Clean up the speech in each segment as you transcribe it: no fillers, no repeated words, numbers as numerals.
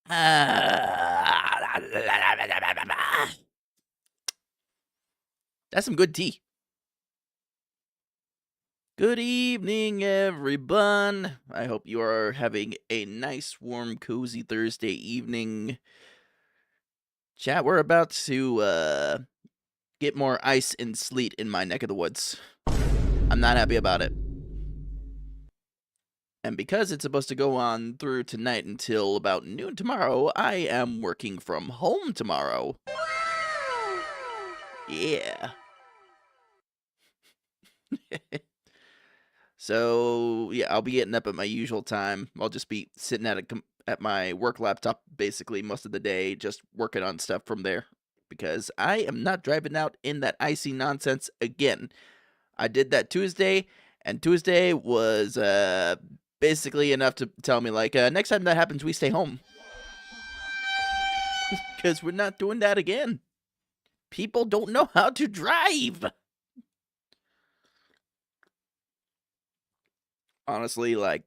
That's some good tea. Good evening, everyone. I hope you are having a nice, warm, cozy Thursday evening. Chat, we're about to get more ice and sleet in my neck of the woods. I'm not happy about it. And because it's supposed to go on through tonight until about noon tomorrow, I am working from home tomorrow. Yeah. So, yeah, I'll be getting up at my usual time. I'll just be sitting at my work laptop basically most of the day, just working on stuff from there. Because I am not driving out in that icy nonsense again. I did that Tuesday, and Tuesday was basically enough to tell me, like, next time that happens, we stay home. Because we're not doing that again. People don't know how to drive. Honestly, like,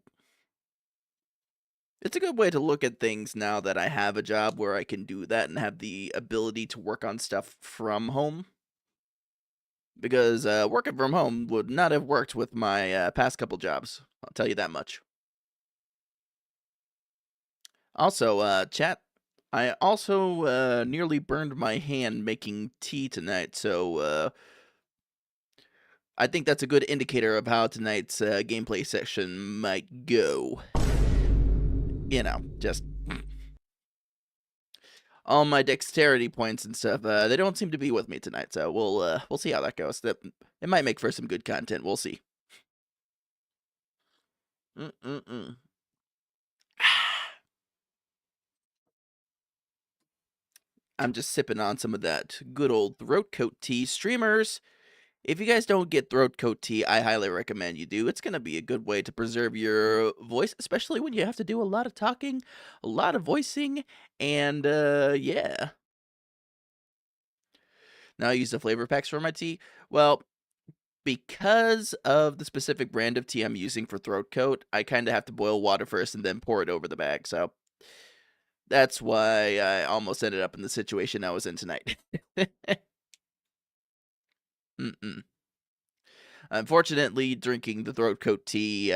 it's a good way to look at things now that I have a job where I can do that and have the ability to work on stuff from home. Because working from home would not have worked with my past couple jobs. I'll tell you that much. Also, chat, I also nearly burned my hand making tea tonight, so I think that's a good indicator of how tonight's gameplay session might go. You know, just all my dexterity points and stuff, they don't seem to be with me tonight, so we'll see how that goes. It might make for some good content. We'll see. I'm just sipping on some of that good old throat coat tea. Streamers, if you guys don't get throat coat tea, I highly recommend you do. It's going to be a good way to preserve your voice, especially when you have to do a lot of talking, a lot of voicing, and yeah. Now I use the flavor packs for my tea. Well, because of the specific brand of tea I'm using for throat coat, I kind of have to boil water first and then pour it over the bag. So that's why I almost ended up in the situation I was in tonight. Unfortunately, drinking the throat coat tea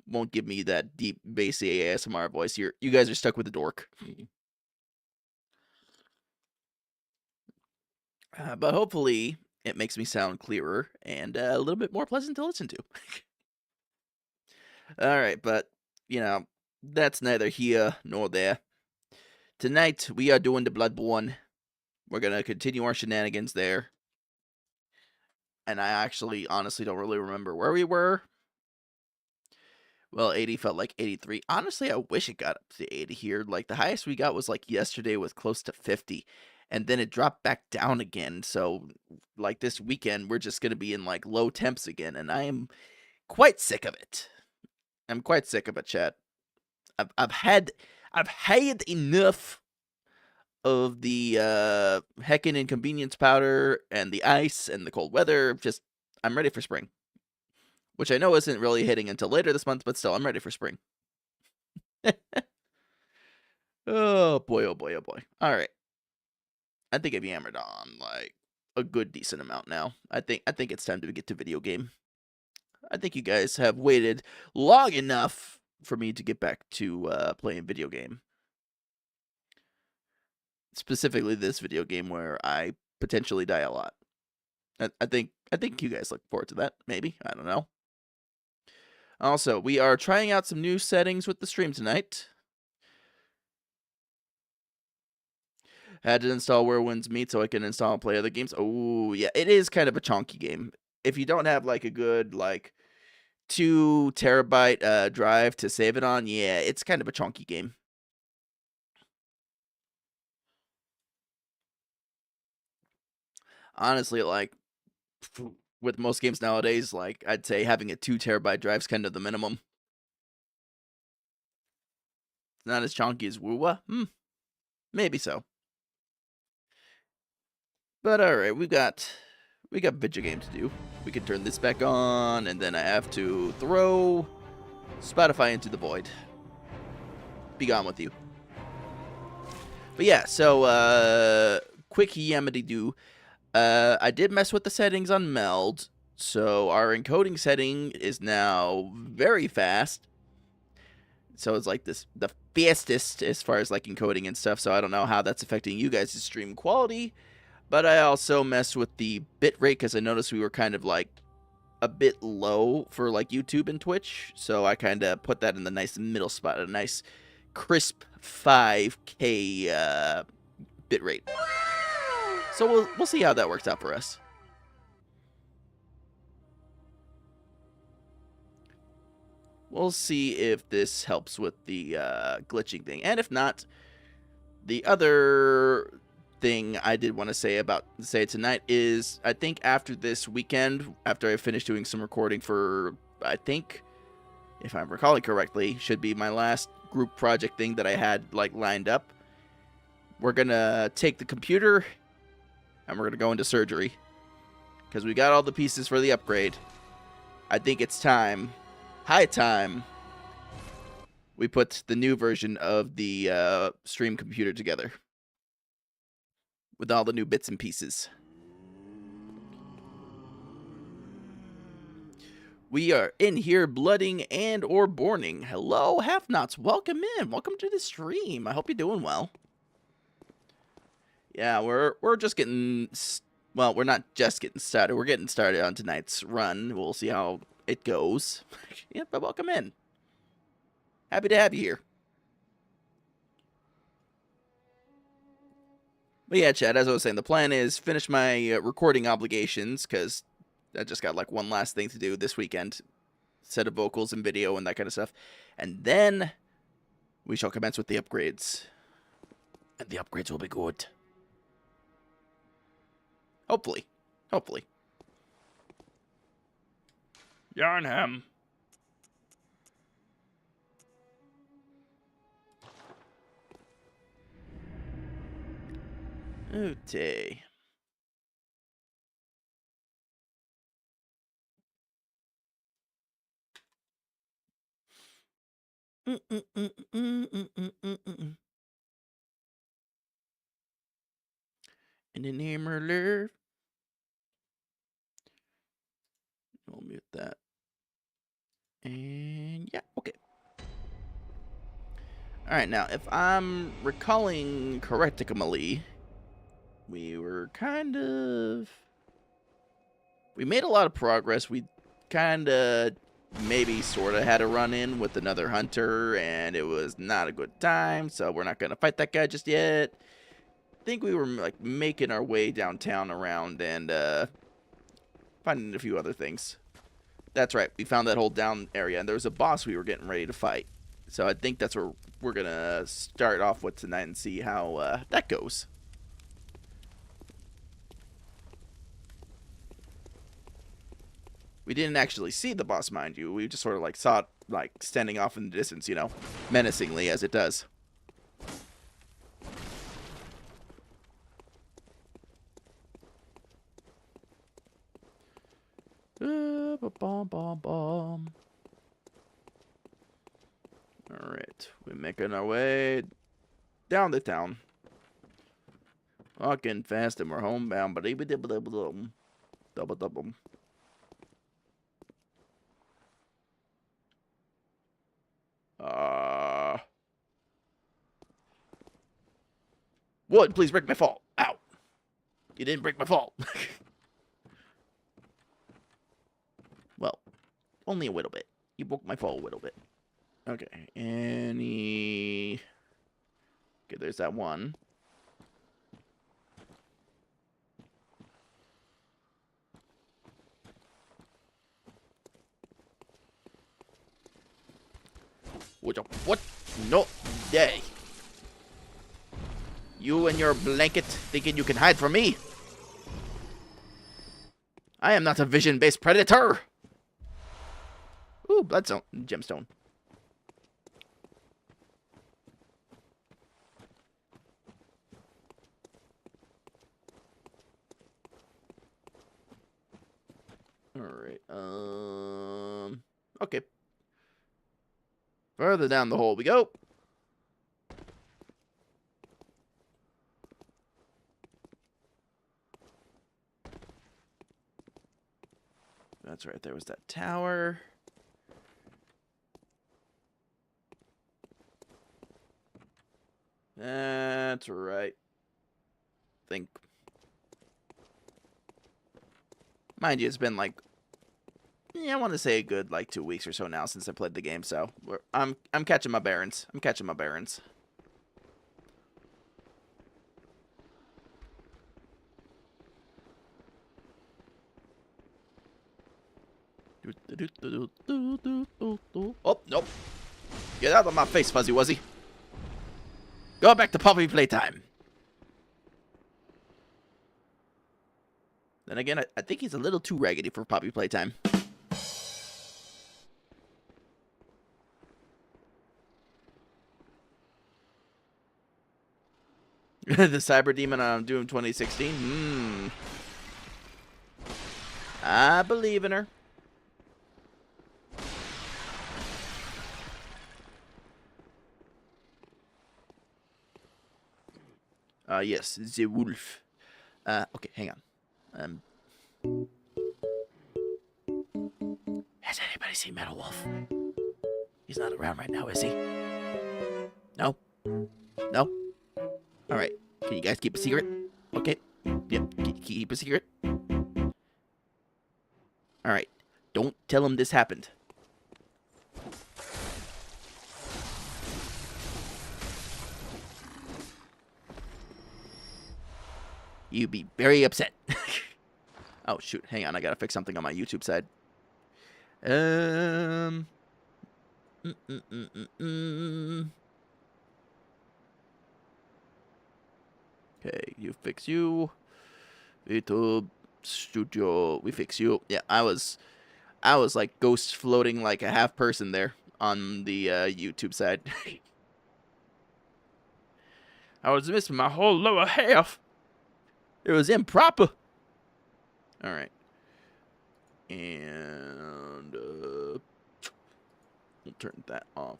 won't give me that deep, bassy ASMR voice. You guys are stuck with the dork. But hopefully, it makes me sound clearer and a little bit more pleasant to listen to. Alright, but, you know, that's neither here nor there. Tonight, we are doing the Bloodborne. We're gonna continue our shenanigans there. And I actually, honestly, don't really remember where we were. Well, 80 felt like 83. Honestly, I wish it got up to 80 here. Like, the highest we got was, like, yesterday was close to 50. And then it dropped back down again. So, like, this weekend, we're just gonna be in, like, low temps again. And I am quite sick of it. I'm quite sick of it, chat. I've had enough of the heckin' inconvenience powder and the ice and the cold weather. Just, I'm ready for spring. Which I know isn't really hitting until later this month, but still, I'm ready for spring. Oh boy, oh boy, oh boy. Alright. I think I've yammered on, like, a good decent amount now. I think it's time to get to video game. I think you guys have waited long enough for me to get back to playing video game. Specifically this video game where I potentially die a lot. I think you guys look forward to that, maybe. I don't know. Also, we are trying out some new settings with the stream tonight. Had to install Where Winds Meet so I can install and play other games. Oh, yeah, it is kind of a chonky game. If you don't have, like, a good, like, 2 terabyte drive to save it on, yeah, it's kind of a chonky game. Honestly, like, with most games nowadays, like, I'd say having a 2 terabyte drive is kind of the minimum. It's not as chonky as Woowa? Maybe so. But alright, we got video game to do. We can turn this back on, and then I have to throw Spotify into the void. Be gone with you. But yeah, so quick yamity do. I did mess with the settings on meld, so our encoding setting is now very fast. So it's like the fastest as far as like encoding and stuff. So I don't know how that's affecting you guys' stream quality. But I also messed with the bit rate because I noticed we were kind of like a bit low for like YouTube and Twitch. So I kind of put that in the nice middle spot, a nice crisp 5K bit rate. So we'll see how that works out for us. We'll see if this helps with the glitching thing. And if not, the other thing I did want to say tonight is I think after this weekend, after I finish doing some recording for, I think, if I'm recalling correctly, should be my last group project thing that I had like lined up. We're gonna take the computer and we're gonna go into surgery because we got all the pieces for the upgrade. I think it's time, high time, we put the new version of the stream computer together with all the new bits and pieces. We are in here blooding and or borning. Hello, Half-Nots. Welcome in. Welcome to the stream. I hope you're doing well. Yeah, we're just getting... Well, we're not just getting started. We're getting started on tonight's run. We'll see how it goes. Yeah, but welcome in. Happy to have you here. But yeah, Chad, as I was saying, the plan is finish my recording obligations, because I just got like one last thing to do this weekend. Set of vocals and video and that kind of stuff. And then we shall commence with the upgrades. And the upgrades will be good. Hopefully. Hopefully. Yarnham. Okay. In the name of love. We'll mute that. And yeah, okay. Alright, now, if I'm recalling correctically, we were kind of... We made a lot of progress. We kind of maybe sort of had a run-in with another hunter, and it was not a good time, so we're not going to fight that guy just yet. I think we were like making our way downtown around and finding a few other things. That's right, we found that whole down area, and there was a boss we were getting ready to fight. So I think that's where we're going to start off with tonight and see how that goes. We didn't actually see the boss, mind you. We just sort of like saw it like standing off in the distance, you know, menacingly as it does. Alright, we're making our way down the town. Walking fast and we're homebound, but double. Wood, please break my fall. Ow. You didn't break my fall. Well, only a little bit. You broke my fall a little bit. Okay, Okay, there's that one. What? No day. You and your blanket thinking you can hide from me? I am not a vision-based predator. Ooh, bloodstone, gemstone. Alright, okay. Further down the hole we go. That's right. There was that tower. That's right. Think. Mind you, it's been like, I want to say a good like 2 weeks or so now since I played the game. So I'm catching my bearings. I'm catching my bearings. Oh nope! Get out of my face, Fuzzy Wuzzy. Go back to puppy playtime. Then again, I think he's a little too raggedy for puppy playtime. The Cyber Demon on Doom 2016? I believe in her. Yes, the wolf. Okay, hang on. Has anybody seen Metal Wolf? He's not around right now, is he? No? No? Alright. Can you guys keep a secret? Okay. Yep, keep a secret. Alright. Don't tell him this happened. You'd be very upset. Oh, shoot. Hang on. I gotta fix something on my YouTube side. Okay, you fix you. YouTube Studio, we fix you. Yeah, I was like ghost floating like a half person there on the YouTube side. I was missing my whole lower half. It was improper. All right, and we'll turn that off.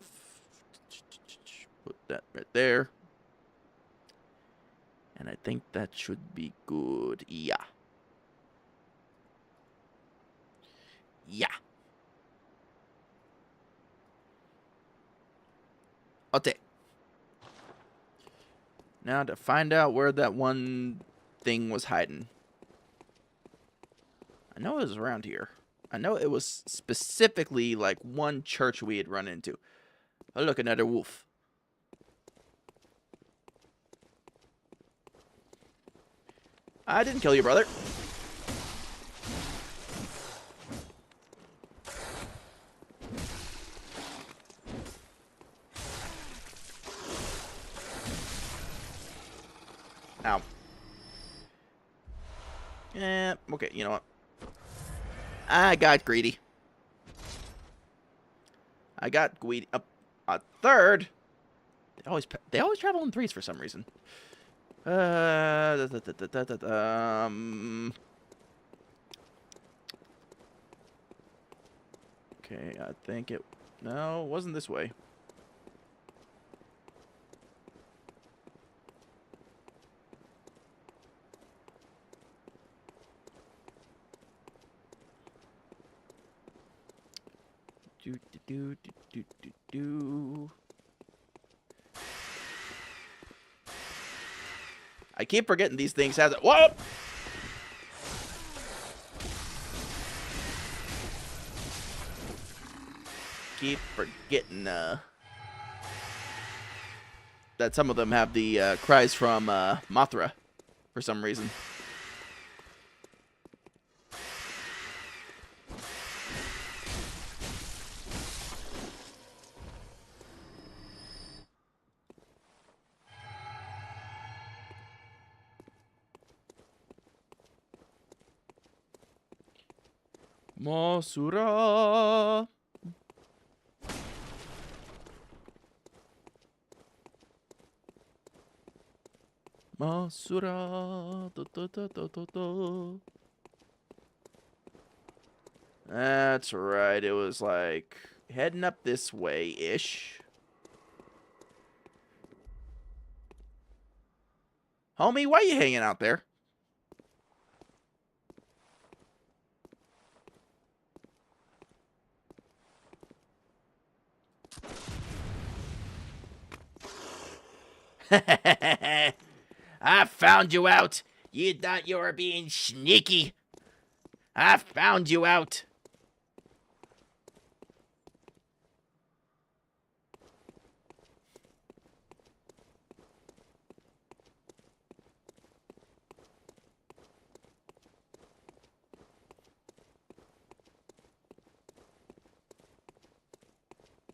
Put that right there. And I think that should be good. Yeah. Yeah. Okay. Now to find out where that one thing was hiding. I know it was around here. I know it was specifically like one church we had run into. Oh, look, another wolf. I didn't kill you, brother. Ow. Yeah, okay, you know what? I got greedy. I got greedy. A third? They always travel in threes for some reason. Okay, I think it... No, it wasn't this way. I keep forgetting these things have... Whoa! Keep forgetting, that some of them have the, cries from, Mothra for some reason. Masura. Masura. That's right. It was like heading up this way-ish. Homie, why you hanging out there? I found you out. You thought you were being sneaky. I found you out.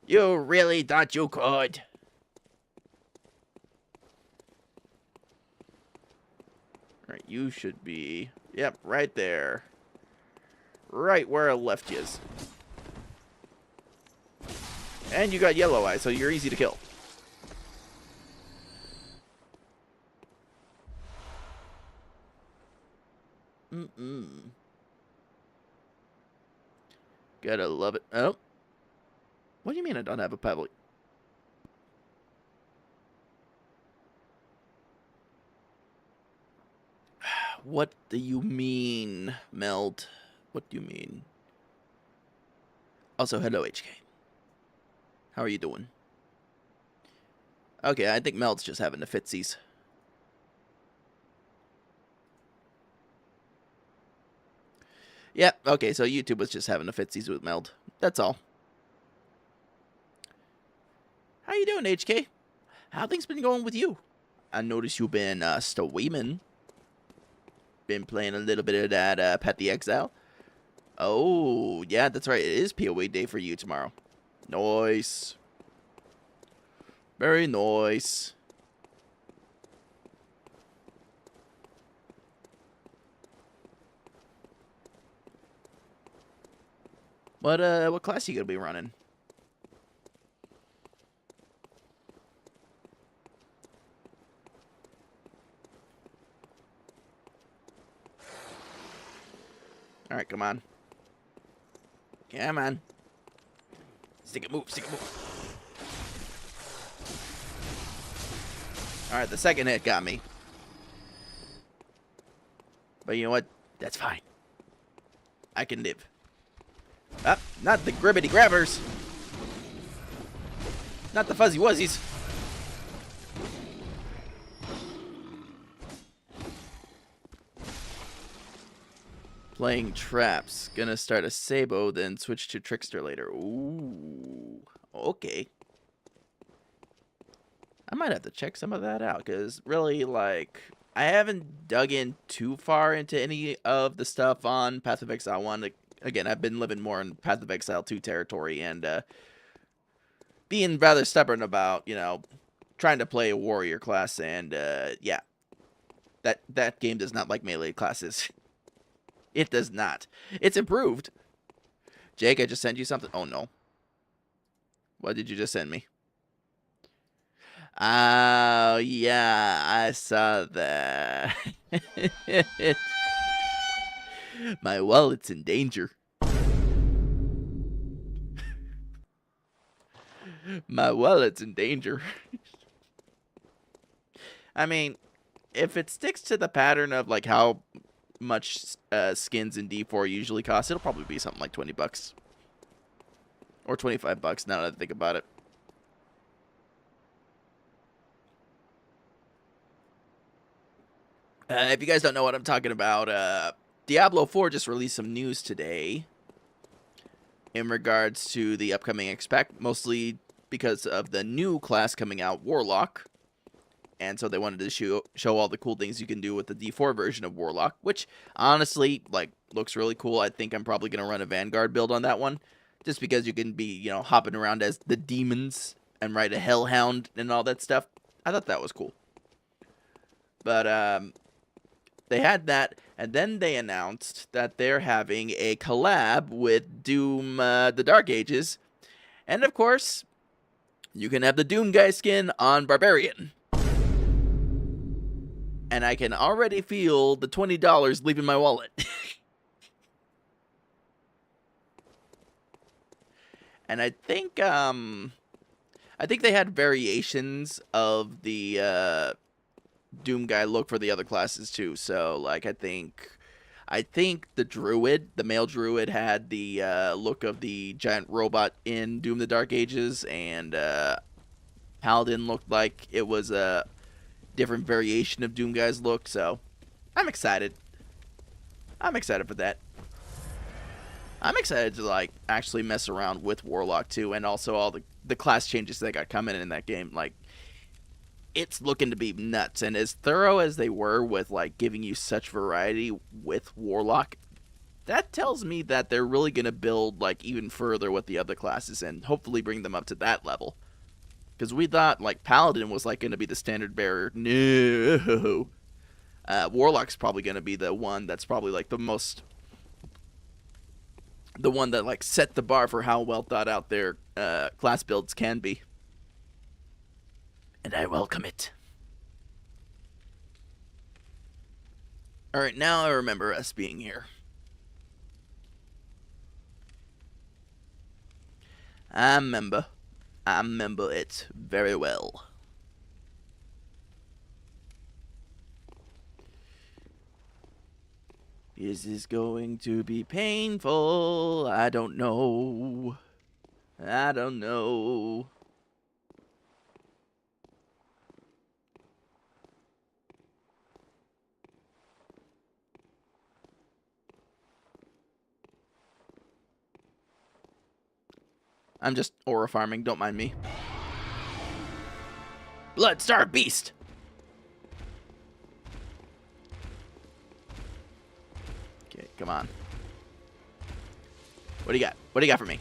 You really thought you could? Alright, you should be... Yep, right there. Right where I left you. And you got yellow eyes, so you're easy to kill. Gotta love it. Oh. What do you mean I don't have a pebble? What do you mean, Meld? What do you mean? Also, hello, HK. How are you doing? Okay, I think Meld's just having the fitsies. Yep, okay, so YouTube was just having the fitsies with Meld. That's all. How you doing, HK? How things been going with you? I noticed you've been streaming. Been playing a little bit of that Pet the Exile. Oh, yeah, that's right. It is POA day for you tomorrow. Nice. Very nice. What class are you gonna be running? Alright, come on. Come on. Stick it, move, stick it, move. Alright, the second hit got me. But you know what? That's fine. I can live. Ah, not the gribbity grabbers. Not the fuzzy wuzzies. Playing traps. Gonna start a Sabo, then switch to Trickster later. Ooh. Okay. I might have to check some of that out, because really, like, I haven't dug in too far into any of the stuff on Path of Exile 1. Again, I've been living more in Path of Exile 2 territory, and being rather stubborn about, you know, trying to play a warrior class, and yeah. That game does not like melee classes. It does not. It's improved. Jake, I just sent you something. Oh, no. What did you just send me? Oh, yeah, I saw that. My wallet's in danger. My wallet's in danger. I mean, if it sticks to the pattern of, like, how much skins in D4 usually cost, it'll probably be something like 20 bucks. Or 25 bucks, now that I think about it. If you guys don't know what I'm talking about, Diablo 4 just released some news today in regards to the upcoming expect, mostly because of the new class coming out, Warlock. And so they wanted to show all the cool things you can do with the D4 version of Warlock, which honestly, like, looks really cool. I think I'm probably going to run a Vanguard build on that one, just because you can be, you know, hopping around as the demons and ride a Hellhound and all that stuff. I thought that was cool. But they had that, and then they announced that they're having a collab with Doom, the Dark Ages. And of course, you can have the Doom guy skin on Barbarian. And I can already feel the $20 leaving my wallet. And I think they had variations of the Doom guy look for the other classes too. So, like, I think the Druid, the male Druid, had the look of the giant robot in Doom the Dark Ages, and Paladin looked like it was different variation of Doom Guy's look, so I'm excited. I'm excited for that. I'm excited to, like, actually mess around with Warlock, too, and also all the class changes that got coming in that game. Like, it's looking to be nuts, and as thorough as they were with, like, giving you such variety with Warlock, that tells me that they're really going to build, like, even further with the other classes and hopefully bring them up to that level. Because we thought, like, Paladin was, like, going to be the standard bearer. No. Warlock's probably going to be the one that's probably, like, the one that, like, set the bar for how well thought out their class builds can be. And I welcome it. Alright, now I remember us being here. I remember it very well. Is this going to be painful? I don't know. I don't know. I'm just aura farming, don't mind me. Bloodstar Beast! Okay, come on. What do you got? What do you got for me?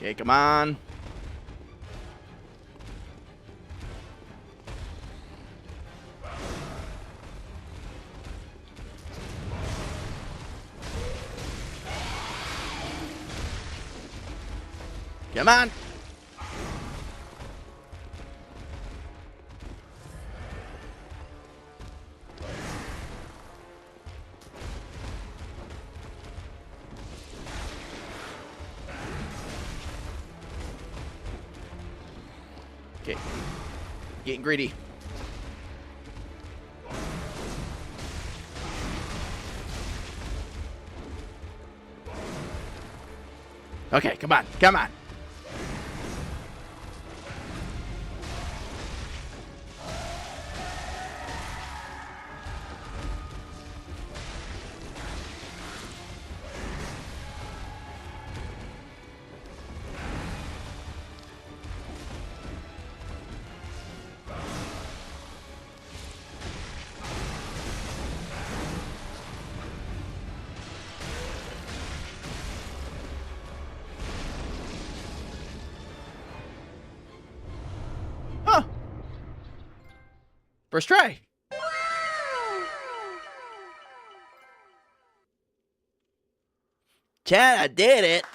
Okay, come on. Come on. Okay. Getting greedy. Okay, come on. Come on. Huh. First try. Chad, I did it.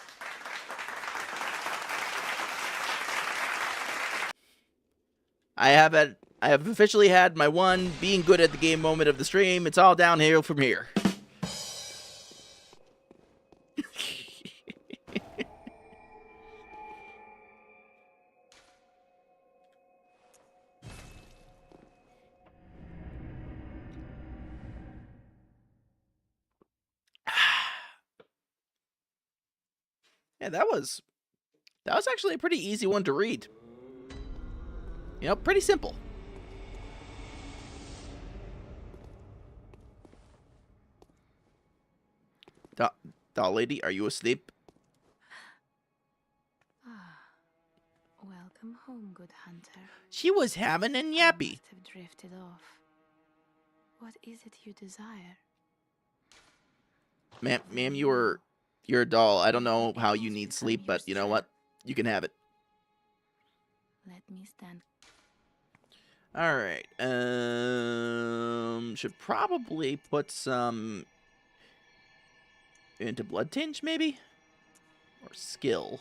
I have officially had my one being good at the game moment of the stream. It's all downhill from here. Yeah, that was actually a pretty easy one to read. You know, pretty simple. Doll lady, are you asleep? Welcome home, good hunter. She was having a yappy. Must have drifted off. What is it you desire? Ma'am, you're a doll. I don't know how you need sleep, but you know what? You can have it. Let me stand. All right. Should probably put some into blood tinge, maybe, or skill.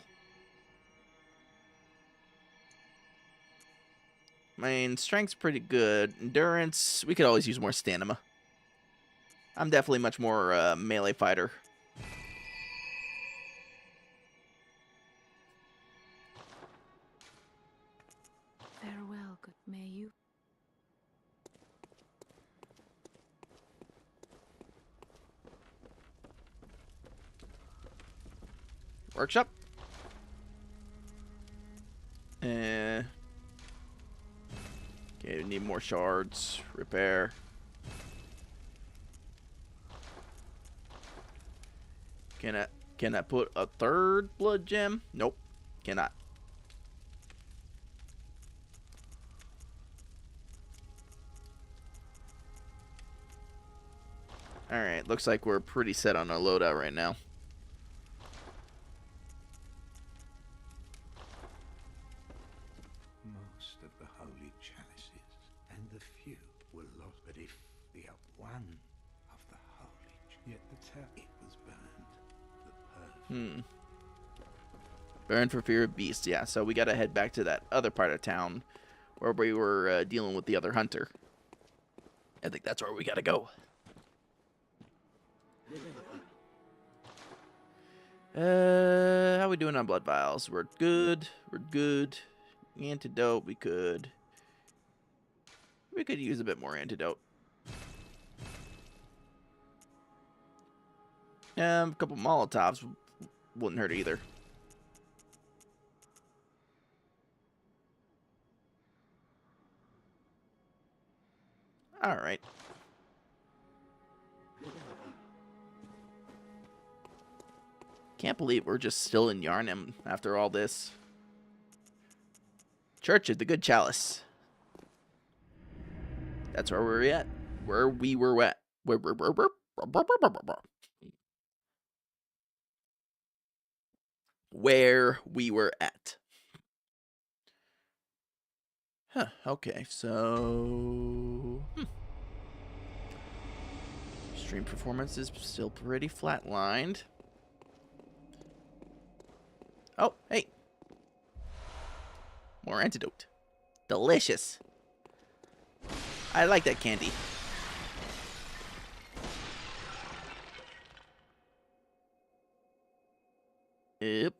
I mean, strength's pretty good. Endurance, we could always use more stamina. I'm definitely much more melee fighter. Farewell, good may you. Workshop. Okay, we need more shards. Repair. Can I put a third blood gem? Nope. Cannot. Alright, looks like we're pretty set on our loadout right now. Most of the holy chalices and the few were lost, but if the one of the holy, yet the town it was burned, the perfume. Burn for fear of beasts. Yeah, so we gotta head back to that other part of town where we were dealing with the other hunter. I think that's where we gotta go. How we doing on blood vials? We're good. We're good. Antidote, we could use a bit more antidote. A couple Molotovs wouldn't hurt either. All right. Can't believe we're just still in Yarnum after all this. Church of the Good Chalice. That's where we're at. Where we were at. Where we were at. Huh, okay, so... Stream performance is still pretty flatlined. Oh, hey. More antidote. Delicious. I like that candy. Yep.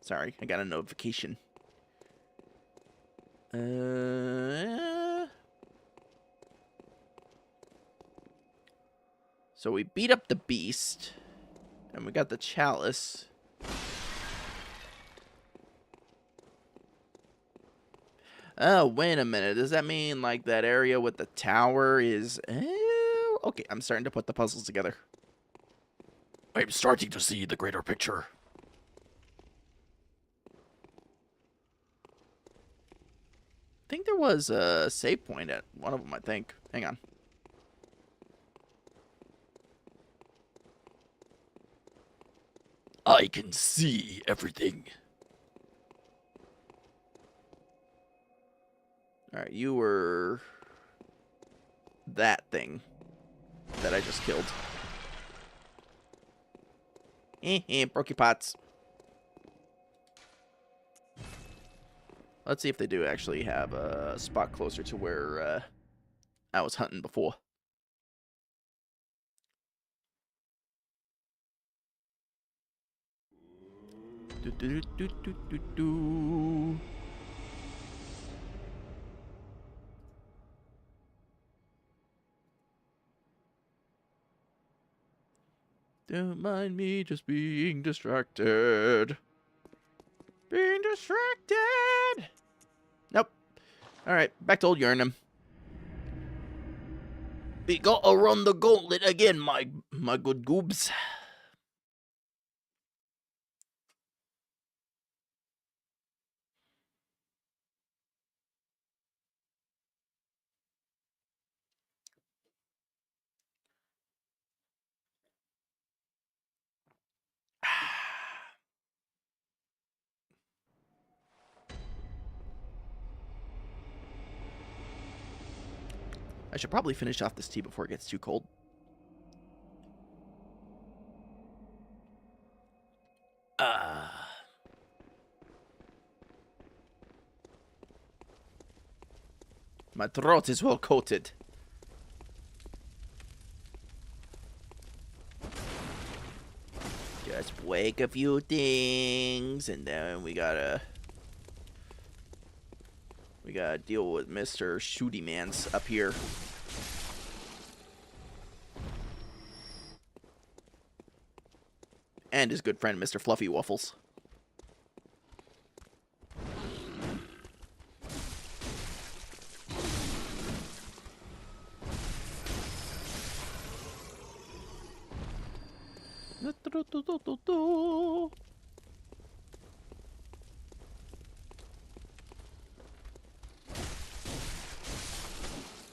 Sorry, I got a notification. So we beat up the beast. And we got the chalice. Oh, wait a minute. Does that mean, like, that area with the tower is... okay, I'm starting to put the puzzles together. I'm starting to see the greater picture. I think there was a save point at one of them, I think. Hang on. I can see everything. Alright, you were... that thing that I just killed. Broke your pots. Let's see if they do actually have a spot closer to where I was hunting before. Do, do, do, do, do, do. Don't mind me just being distracted. Being distracted. Nope. Alright, back to old Yurnham. We gotta run the gauntlet again, my good goobs. I should probably finish off this tea before it gets too cold. Ah. My throat is well coated. Just wake a few things, and then we gotta deal with Mr. Shooty Mans up here. And his good friend, Mr. Fluffy Waffles.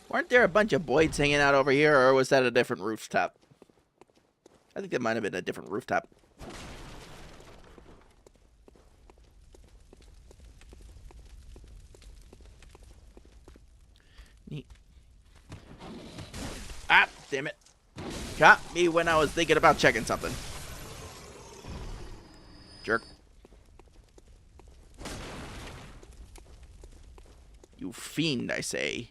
Weren't there a bunch of Boyds hanging out over here, or was that a different rooftop? I think that might have been a different rooftop. Neat. Ah, damn it. Caught me when I was thinking about checking something. Jerk. You fiend, I say.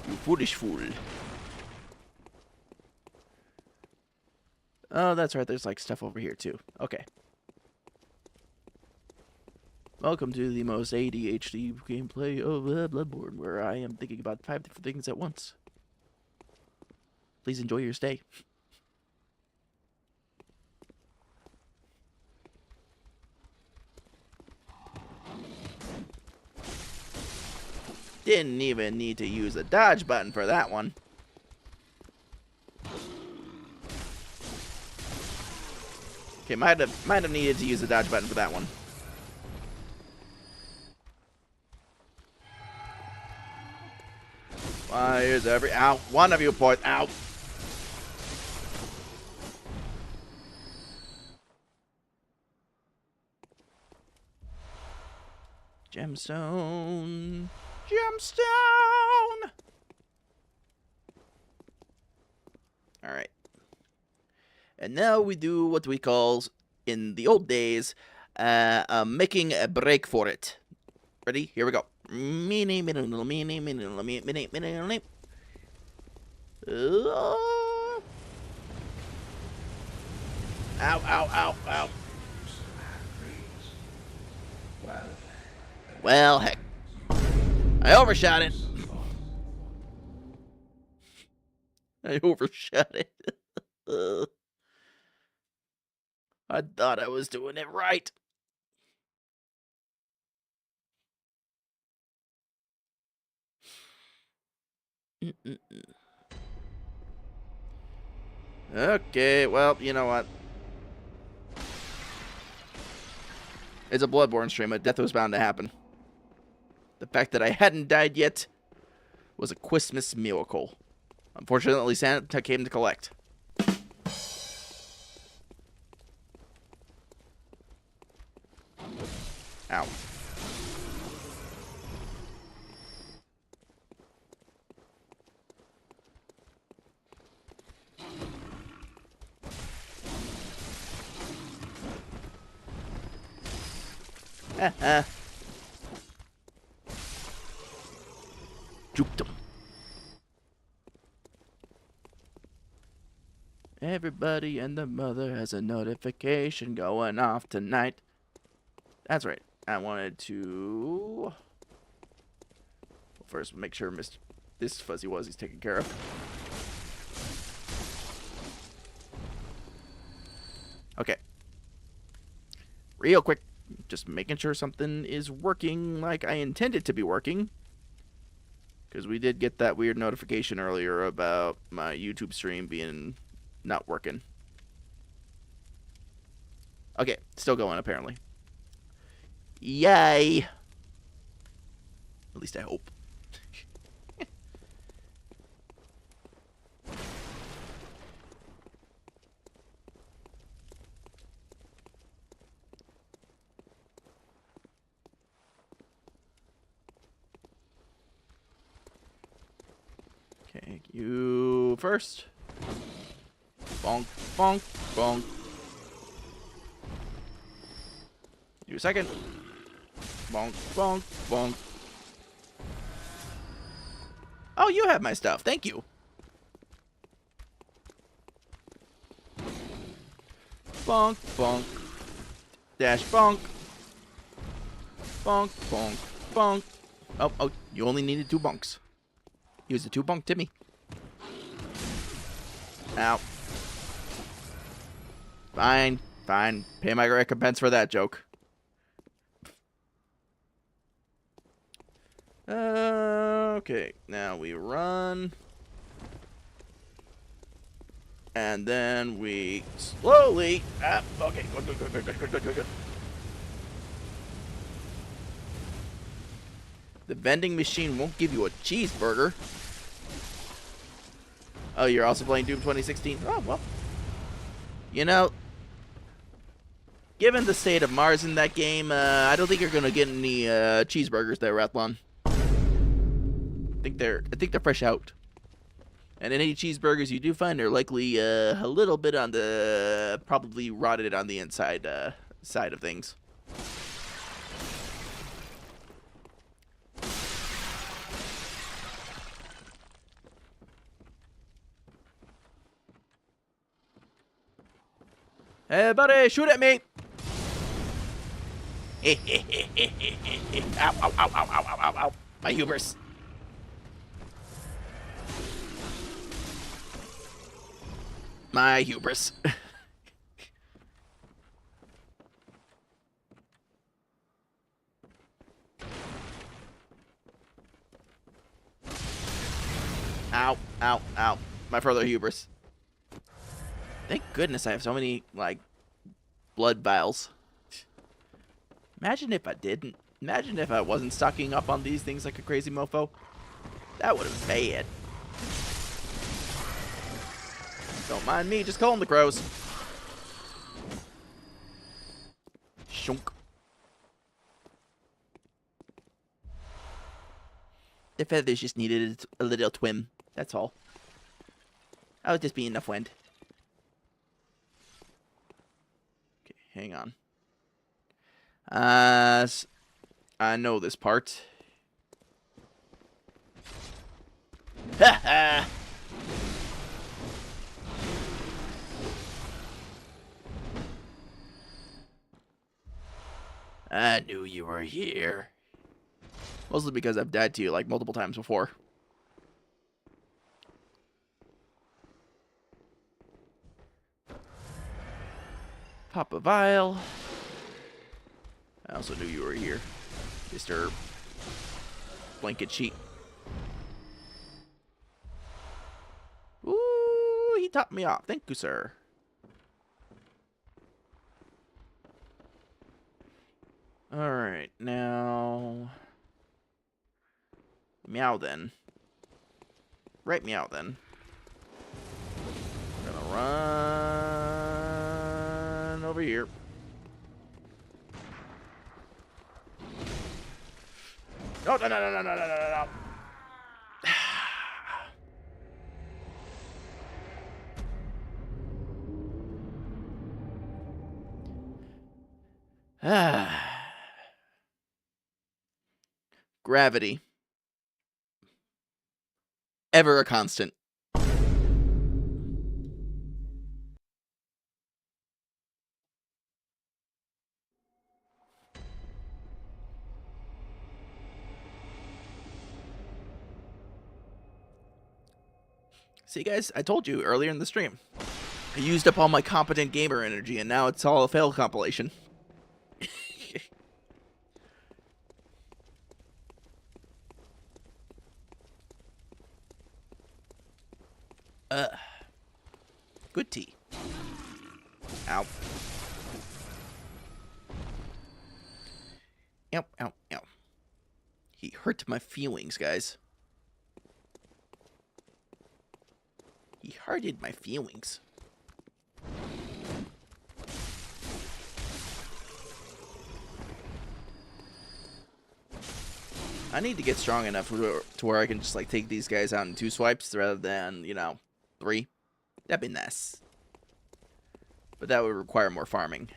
You foolish fool. Oh, that's right. There's like stuff over here too. Okay. Welcome to the most ADHD gameplay of Bloodborne, where I am thinking about 5 different things at once. Please enjoy your stay. Didn't even need to use the dodge button for that one. Okay, might have needed to use the dodge button for that one. Why is ow, one of you boys, ow. Gemstone. Gemstone! Alright. And now we do what we call, in the old days, making a break for it. Ready? Here we go. Mini, mini, little, mini, mini, little, mini, mini, mini, mini. Ow, ow, ow, ow. Well, heck. I overshot it. I overshot it. I thought I was doing it right. Okay, well, you know what? It's a Bloodborne stream, but death was bound to happen. The fact that I hadn't died yet was a Christmas miracle. Unfortunately, Santa came to collect. Ow. Juked him. Everybody and the mother has a notification going off tonight. That's right. I wanted to first make sure this Fuzzy Wuzzy's taken care of. Okay. Real quick. Just making sure something is working like I intend it to be working. Because we did get that weird notification earlier about my YouTube stream being not working. Okay, still going apparently. Yay! At least I hope. Okay, you first. Bonk, bonk, bonk. You second. Bonk, bonk, bonk. Oh, you have my stuff. Thank you. Bonk, bonk. Dash, bonk. Bonk, bonk, bonk. Oh, you only needed 2 bonks. Use the 2 bonk Timmy. Ow. Fine, fine. Pay my recompense for that joke. Okay, now we run. And then we slowly... okay, good. The vending machine won't give you a cheeseburger. Oh, you're also playing Doom 2016? Oh, well. You know, given the state of Mars in that game, I don't think you're gonna get any cheeseburgers there, Rathlon. I think they're fresh out. And any cheeseburgers you do find are likely a little bit on the probably rotted on the inside side of things. Hey, buddy, shoot at me! Ow, ow, ow, ow, ow, ow, ow, ow. My hubris. My hubris. Ow, ow, ow. My further hubris. Thank goodness I have so many, like, blood vials. Imagine if I didn't. Imagine if I wasn't stocking up on these things like a crazy mofo. That would have been bad. Don't mind me, just calling the crows. Shunk. The feathers just needed a little twim. That's all. I was just being a friend. Okay, hang on. I know this part. Ha ha! I knew you were here. Mostly because I've died to you like multiple times before. Pop a vial. I also knew you were here, Mr. Blanket Sheet. Ooh, he topped me off. Thank you, sir. Alright, now... Meow then. Right meow then. We're gonna run over here. No, no, no, no, no, no, no, no, no. Gravity. Ever a constant. See, guys, I told you earlier in the stream. I used up all my competent gamer energy, and now it's all a fail compilation. Good tea. Ow. Ow, ow, ow. He hurt my feelings, guys. He hurted my feelings. I need to get strong enough to where I can just like take these guys out in 2 swipes rather than, you know, 3. That'd be nice. But that would require more farming.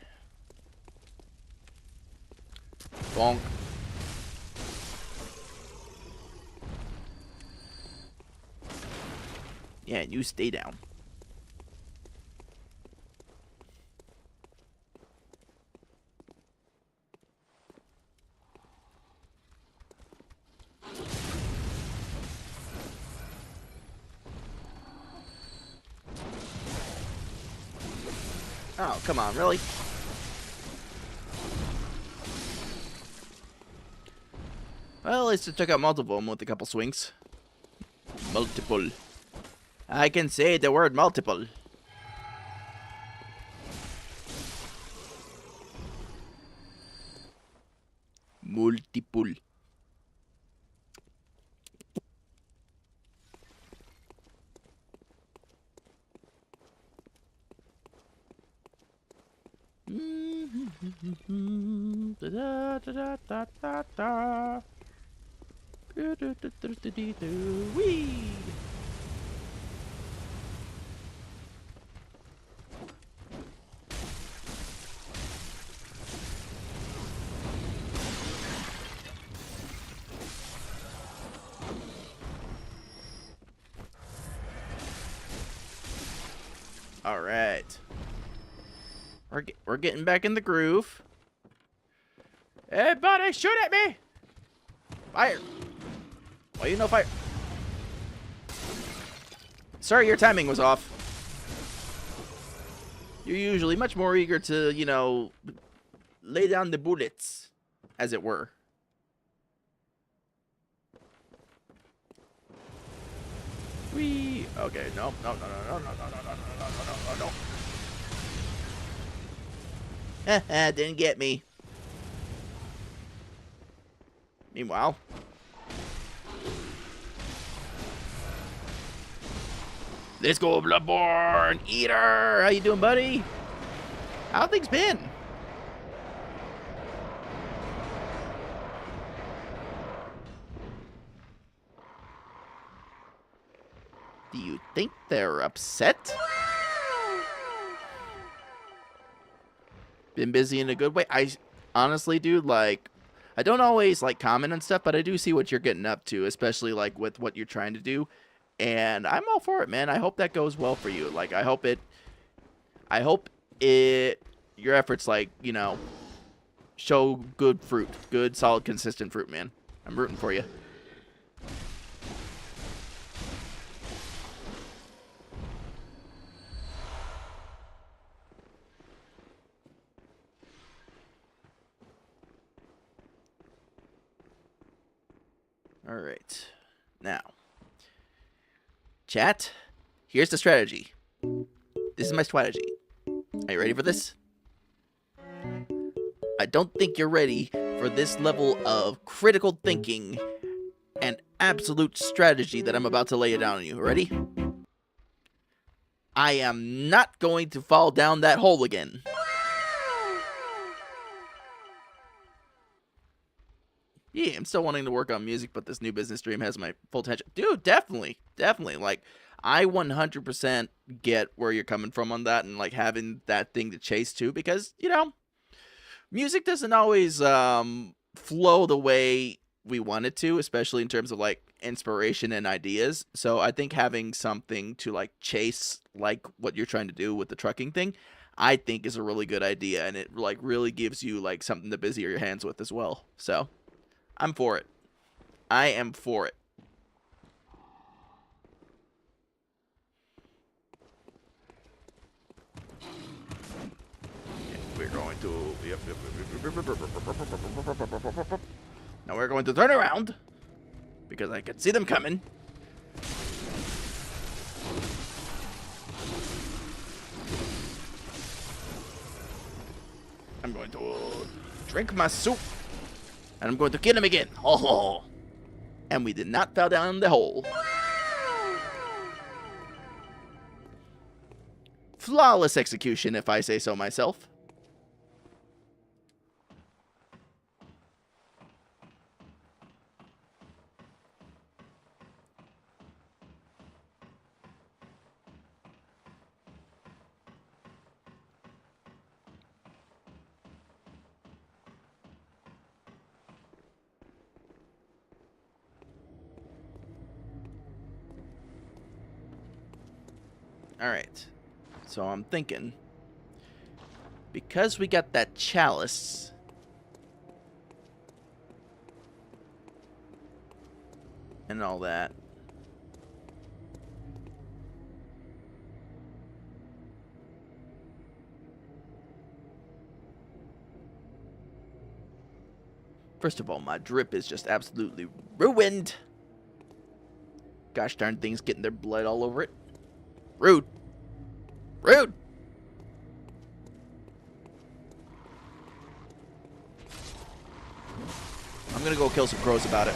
Bonk. Yeah, and you stay down. Oh, come on, really? Well, at least it took out multiple of them with a couple swings. Multiple. I can say the word multiple. Multiple. Da da da da da da. Wee. All right. We're getting back in the groove. Hey, buddy, shoot at me! Fire! Why you no fire? Sorry, your timing was off. You're usually much more eager to, you know, lay down the bullets, as it were. Wee. Okay, no, no, no, no, no, no, no, no, no, no, no, no, no. Haha, didn't get me. Meanwhile, let's go, Bloodborne Eater. How you doing, buddy? How things been? Do you think they're upset? Been busy in a good way. I honestly, dude, like, I don't always like comment and stuff, but I do see what you're getting up to, especially like with what you're trying to do. And I'm all for it, man. I hope that goes well for you. Like, I hope your efforts, like, you know, show good fruit, good, solid, consistent fruit, man. I'm rooting for you. All right. Now, chat, here's the strategy. This is my strategy. Are you ready for this? I don't think you're ready for this level of critical thinking and absolute strategy that I'm about to lay it down on you. Ready? I am not going to fall down that hole again. Yeah, I'm still wanting to work on music, but this new business dream has my full attention. Dude, definitely. Definitely. Like, I 100% get where you're coming from on that and, like, having that thing to chase, too. Because, you know, music doesn't always flow the way we want it to, especially in terms of, like, inspiration and ideas. So I think having something to, like, chase, like what you're trying to do with the trucking thing, I think is a really good idea. And it, like, really gives you, like, something to busy your hands with as well. So I'm for it. I am for it. We're going to... Now we're going to turn around. Because I can see them coming. I'm going to drink my soup. And I'm going to kill him again. Oh, and we did not fall down the hole. Flawless execution, if I say so myself. Alright. So I'm thinking, because we got that chalice, and all that, first of all, my drip is just absolutely ruined. Gosh darn things getting their blood all over it. Rude. Rude. I'm gonna go kill some crows about it.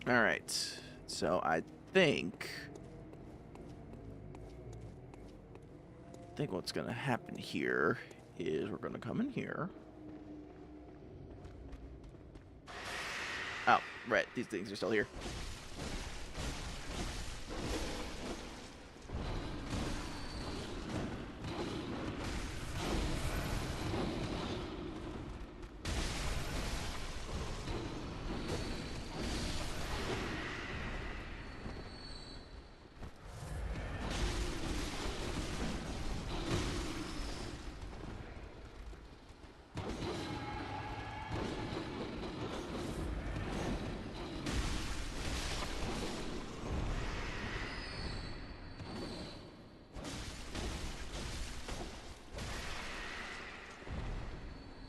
Alright. So I think what's gonna happen here is we're gonna come in here. Oh, right, these things are still here.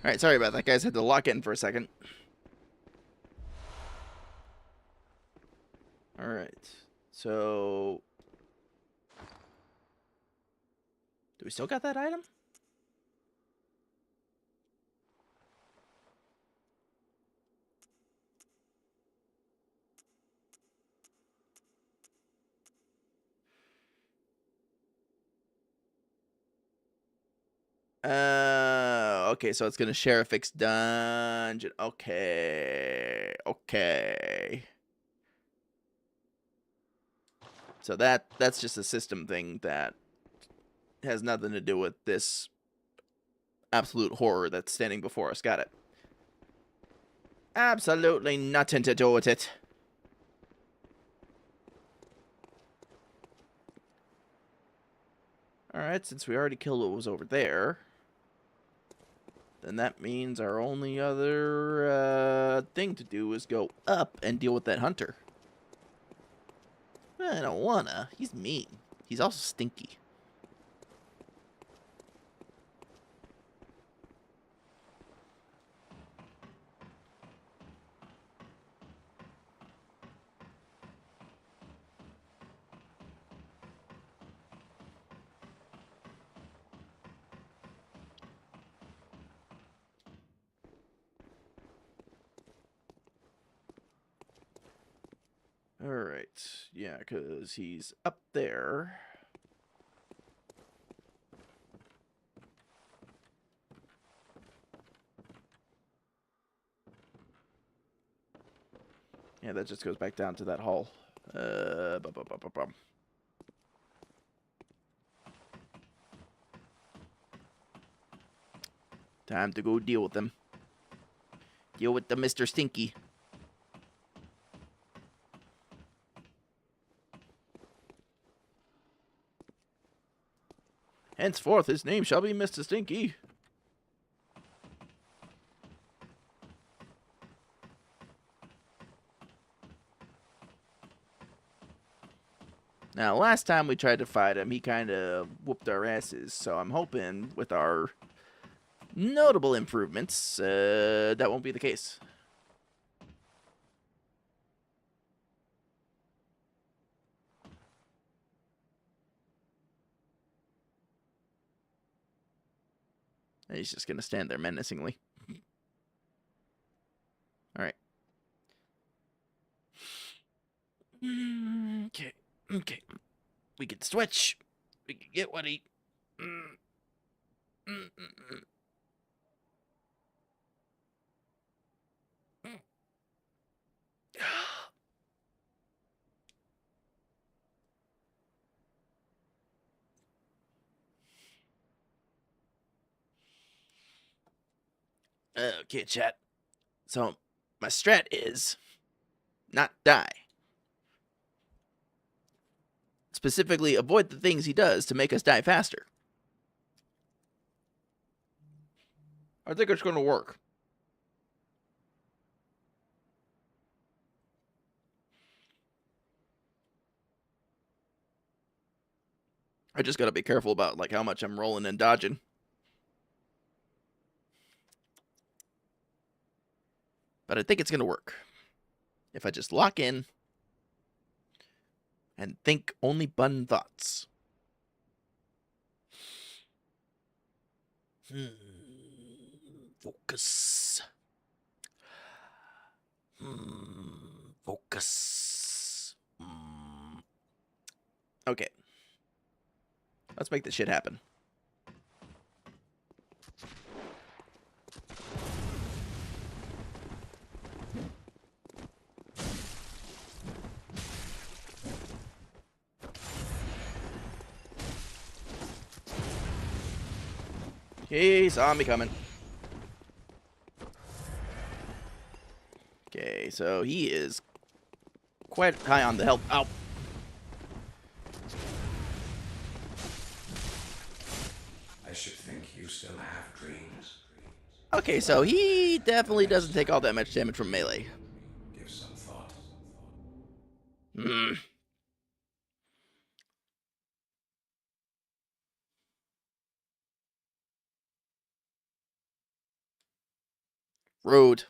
Alright, sorry about that, guys. Had to lock in for a second. Alright. So do we still got that item? Okay, so it's gonna share a fixed dungeon. Okay. Okay. So that's just a system thing that has nothing to do with this absolute horror that's standing before us. Got it. Absolutely nothing to do with it. Alright, since we already killed what was over there, then that means our only other thing to do is go up and deal with that hunter. I don't wanna. He's mean. He's also stinky. Alright. Yeah, because he's up there. Yeah, that just goes back down to that hall. Time to go deal with them. Deal with the Mr. Stinky. Henceforth, his name shall be Mr. Stinky. Now, last time we tried to fight him, he kind of whooped our asses. So I'm hoping with our notable improvements, that won't be the case. And he's just going to stand there menacingly. Alright. Okay. Okay. We can switch. We can get what he... Okay, chat. So, my strat is not die. Specifically, avoid the things he does to make us die faster. I think it's going to work. I just got to be careful about like how much I'm rolling and dodging. But I think it's going to work. If I just lock in and think only button thoughts. Focus. Focus. Okay. Let's make this shit happen. He saw me coming. Okay, so he is quite high on the health. Ow. I should think you still have dreams. Okay, so he definitely doesn't take all that much damage from melee. Give some thought. Hmm. Rude.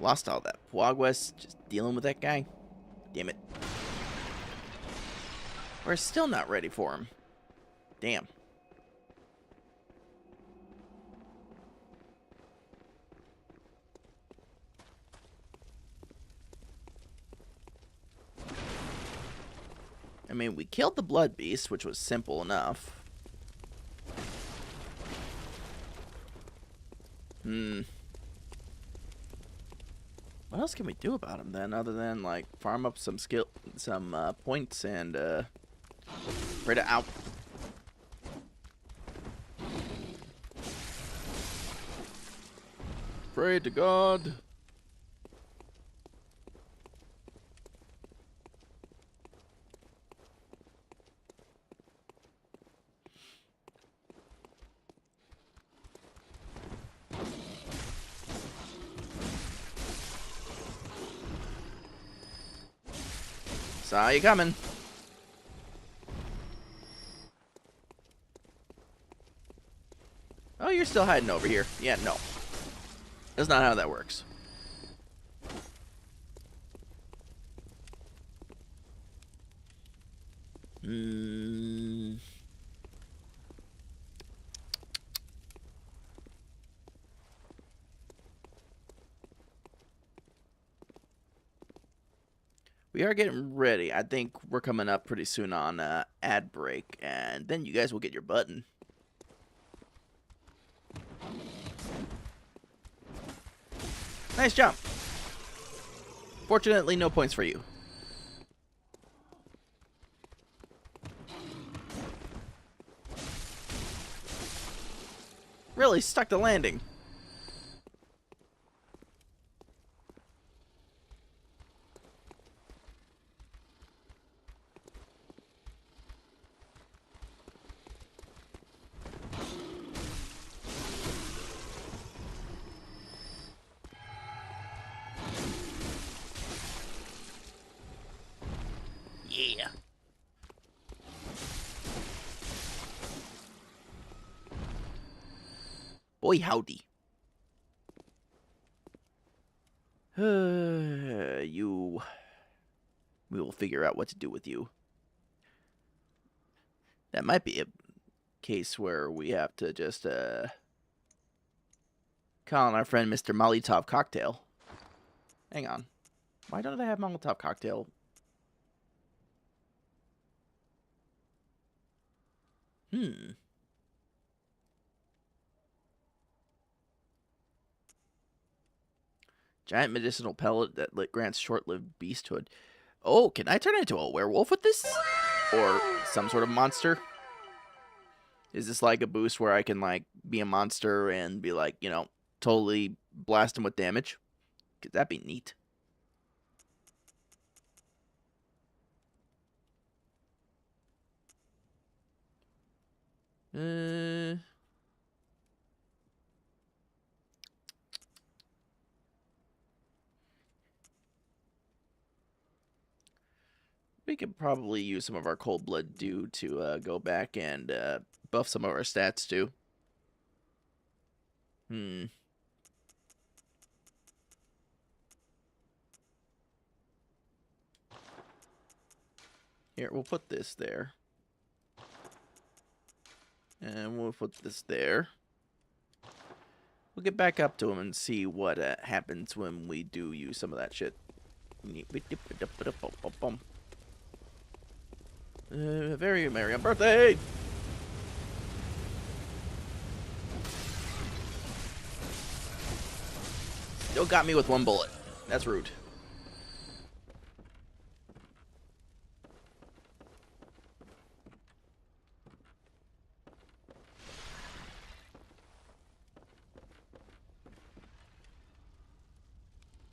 Lost all that. Puaguas just dealing with that guy. Damn it. We're still not ready for him. Damn. I mean, we killed the blood beast, which was simple enough. What else can we do about him then, other than like farm up some points and pray to out. Pray to God. Saw you coming. Oh, you're still hiding over here. Yeah, no. That's not how that works. We are getting ready. I think we're coming up pretty soon on ad break, and then you guys will get your button. Nice jump. Fortunately, no points for you. Really stuck the landing. Yeah. Boy, howdy. You. We will figure out what to do with you. That might be a case where we have to just call on our friend Mr. Molotov Cocktail. Hang on. Why don't I have Molotov cocktail? Hmm. Giant medicinal pellet that grants short-lived beasthood. Oh, can I turn into a werewolf with this? Or some sort of monster? Is this like a boost where I can like be a monster and be like, totally blast him with damage? Could that be neat? Uh, we could probably use some of our cold blood dew to go back and buff some of our stats too. Hmm. Here, we'll put this there. And we'll put this there. We'll get back up to him and see what happens when we do use some of that shit. Very merry on birthday! Still got me with one bullet. That's rude.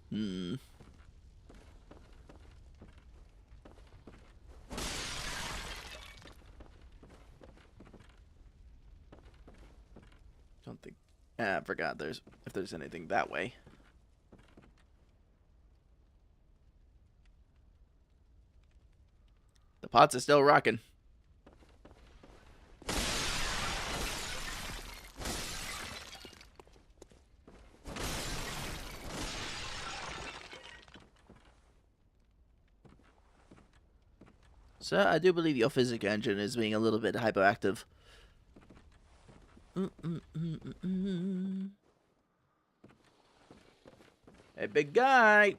Hmm. Don't think. I forgot if there's anything that way. The pots are still rocking. So I do believe your physics engine is being a little bit hyperactive. Hey, big guy!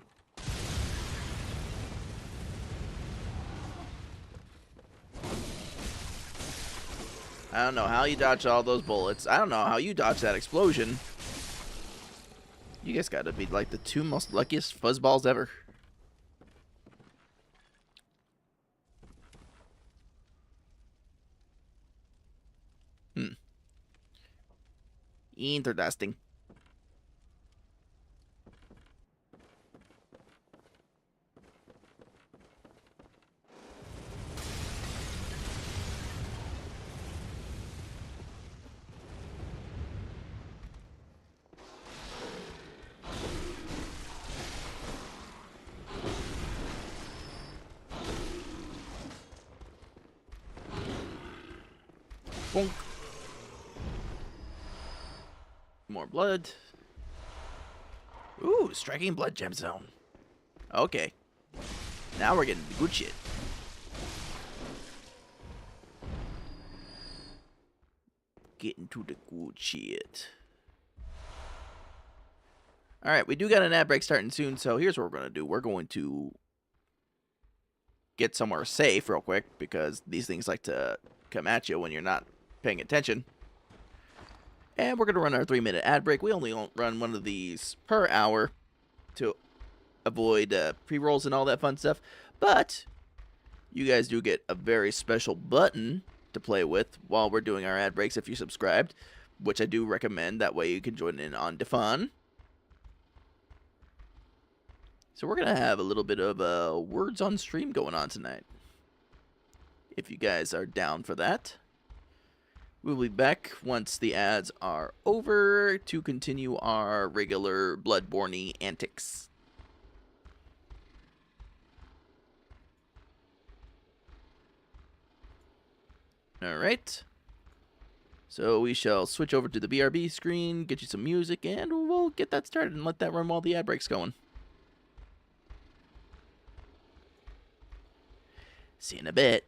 I don't know how you dodged all those bullets. I don't know how you dodged that explosion. You guys gotta be like the two most luckiest fuzzballs ever. Interesting. Bonk. More blood. Ooh, striking blood gem zone. Okay. Now we're getting the good shit. Getting to the good shit. Alright, we do got an ad break starting soon, so here's what we're going to do. We're going to get somewhere safe real quick, because these things like to come at you when you're not paying attention. And we're going to run our 3-minute ad break. We only run one of these per hour to avoid pre-rolls and all that fun stuff. But you guys do get a very special button to play with while we're doing our ad breaks if you subscribed, which I do recommend. That way you can join in on the fun. So we're going to have a little bit of words on stream going on tonight. If you guys are down for that. We'll be back once the ads are over to continue our regular Bloodborne antics. Alright. So we shall switch over to the BRB screen, get you some music, and we'll get that started and let that run while the ad break's going. See you in a bit.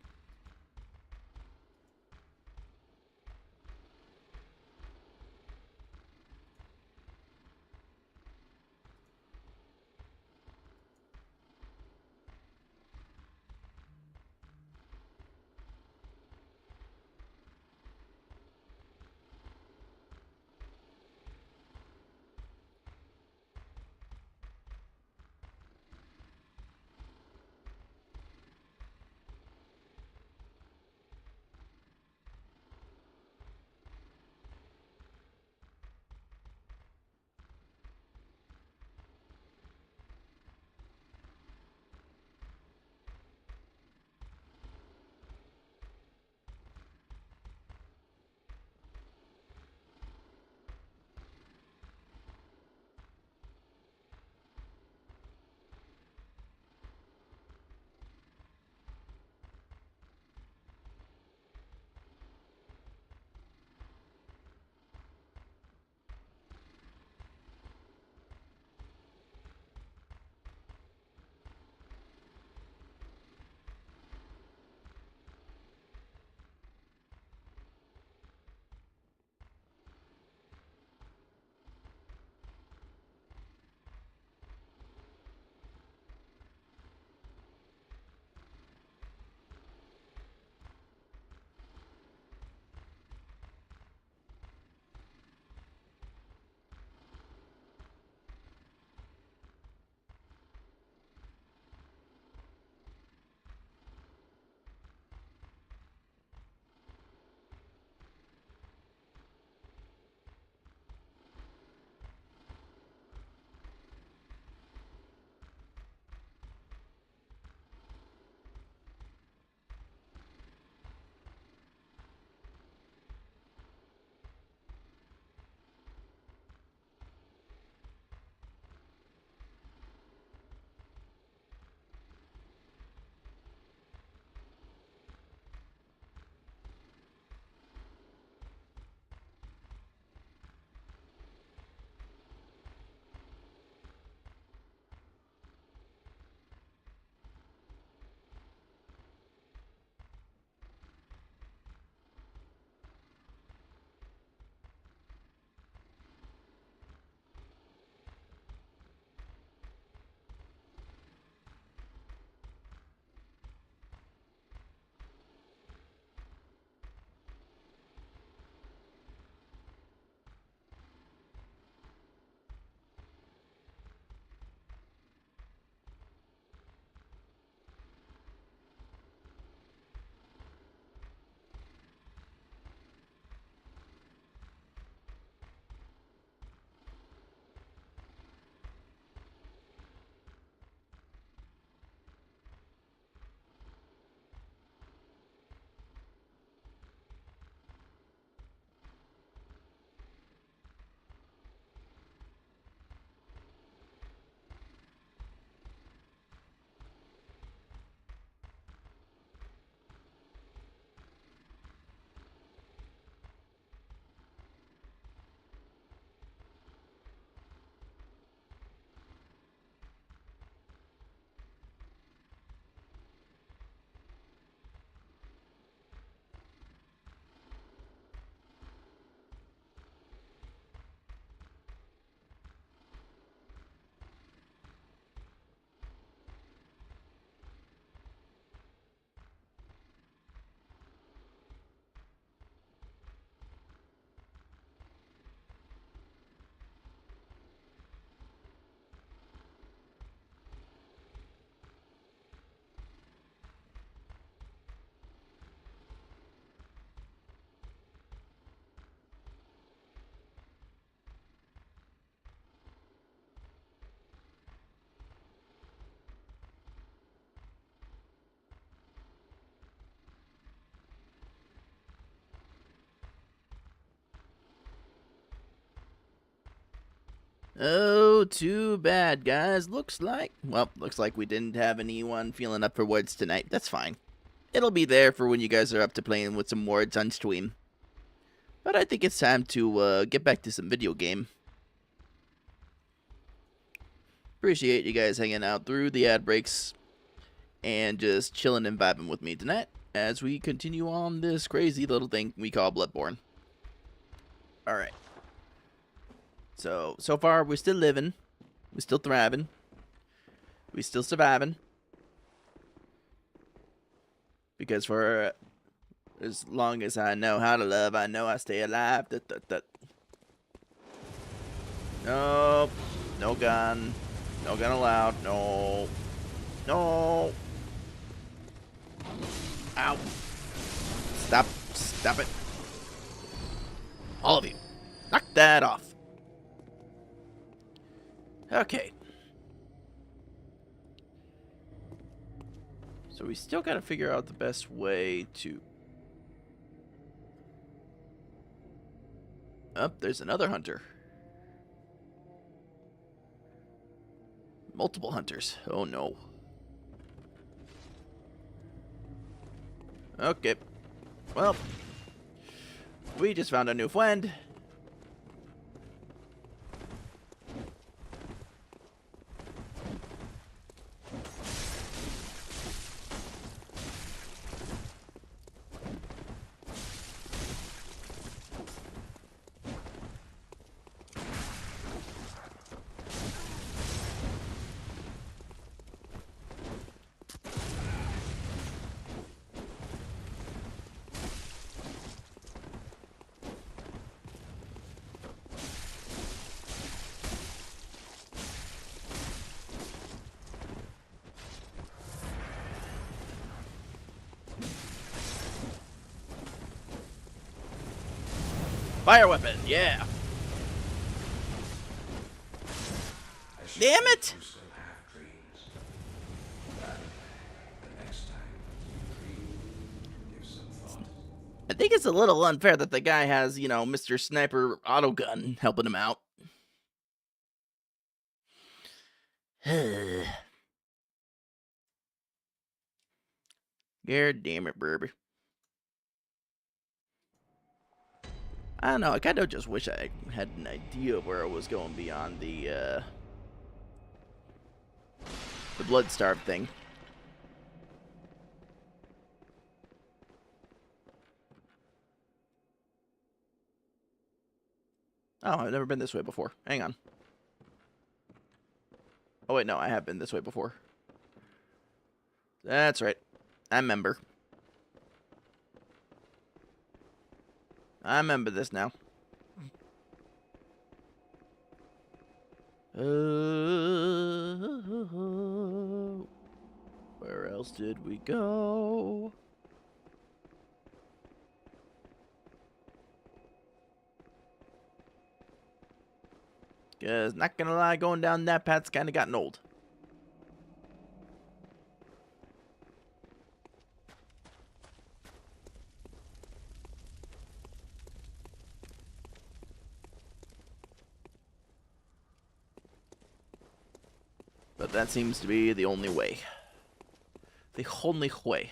Oh, too bad, guys. Looks like we didn't have anyone feeling up for words tonight. That's fine. It'll be there for when you guys are up to playing with some words on stream. But I think it's time to get back to some video game. Appreciate you guys hanging out through the ad breaks and just chilling and vibing with me tonight as we continue on this crazy little thing we call Bloodborne. Alright. So far, we're still living. We're still thriving. We're still surviving. Because for as long as I know how to love, I know I stay alive. Nope. No gun. No gun allowed. No. No. Ow. Stop. Stop it. All of you. Knock that off. Okay. So we still gotta figure out the best way to... Oh, there's another hunter. Multiple hunters. Oh no. Okay. Well, we just found a new friend. Fire weapon, yeah. Damn it! I think it's a little unfair that the guy has, you know, Mr. Sniper auto gun helping him out. God damn it, Burby. I don't know, I kind of just wish I had an idea of where I was going beyond the blood-starved thing. Oh, I've never been this way before. Hang on. Oh, wait, no, I have been this way before. That's right. I remember. I remember this now. Where else did we go? Cause not gonna lie, going down that path's kinda gotten old. But that seems to be the only way. The only way.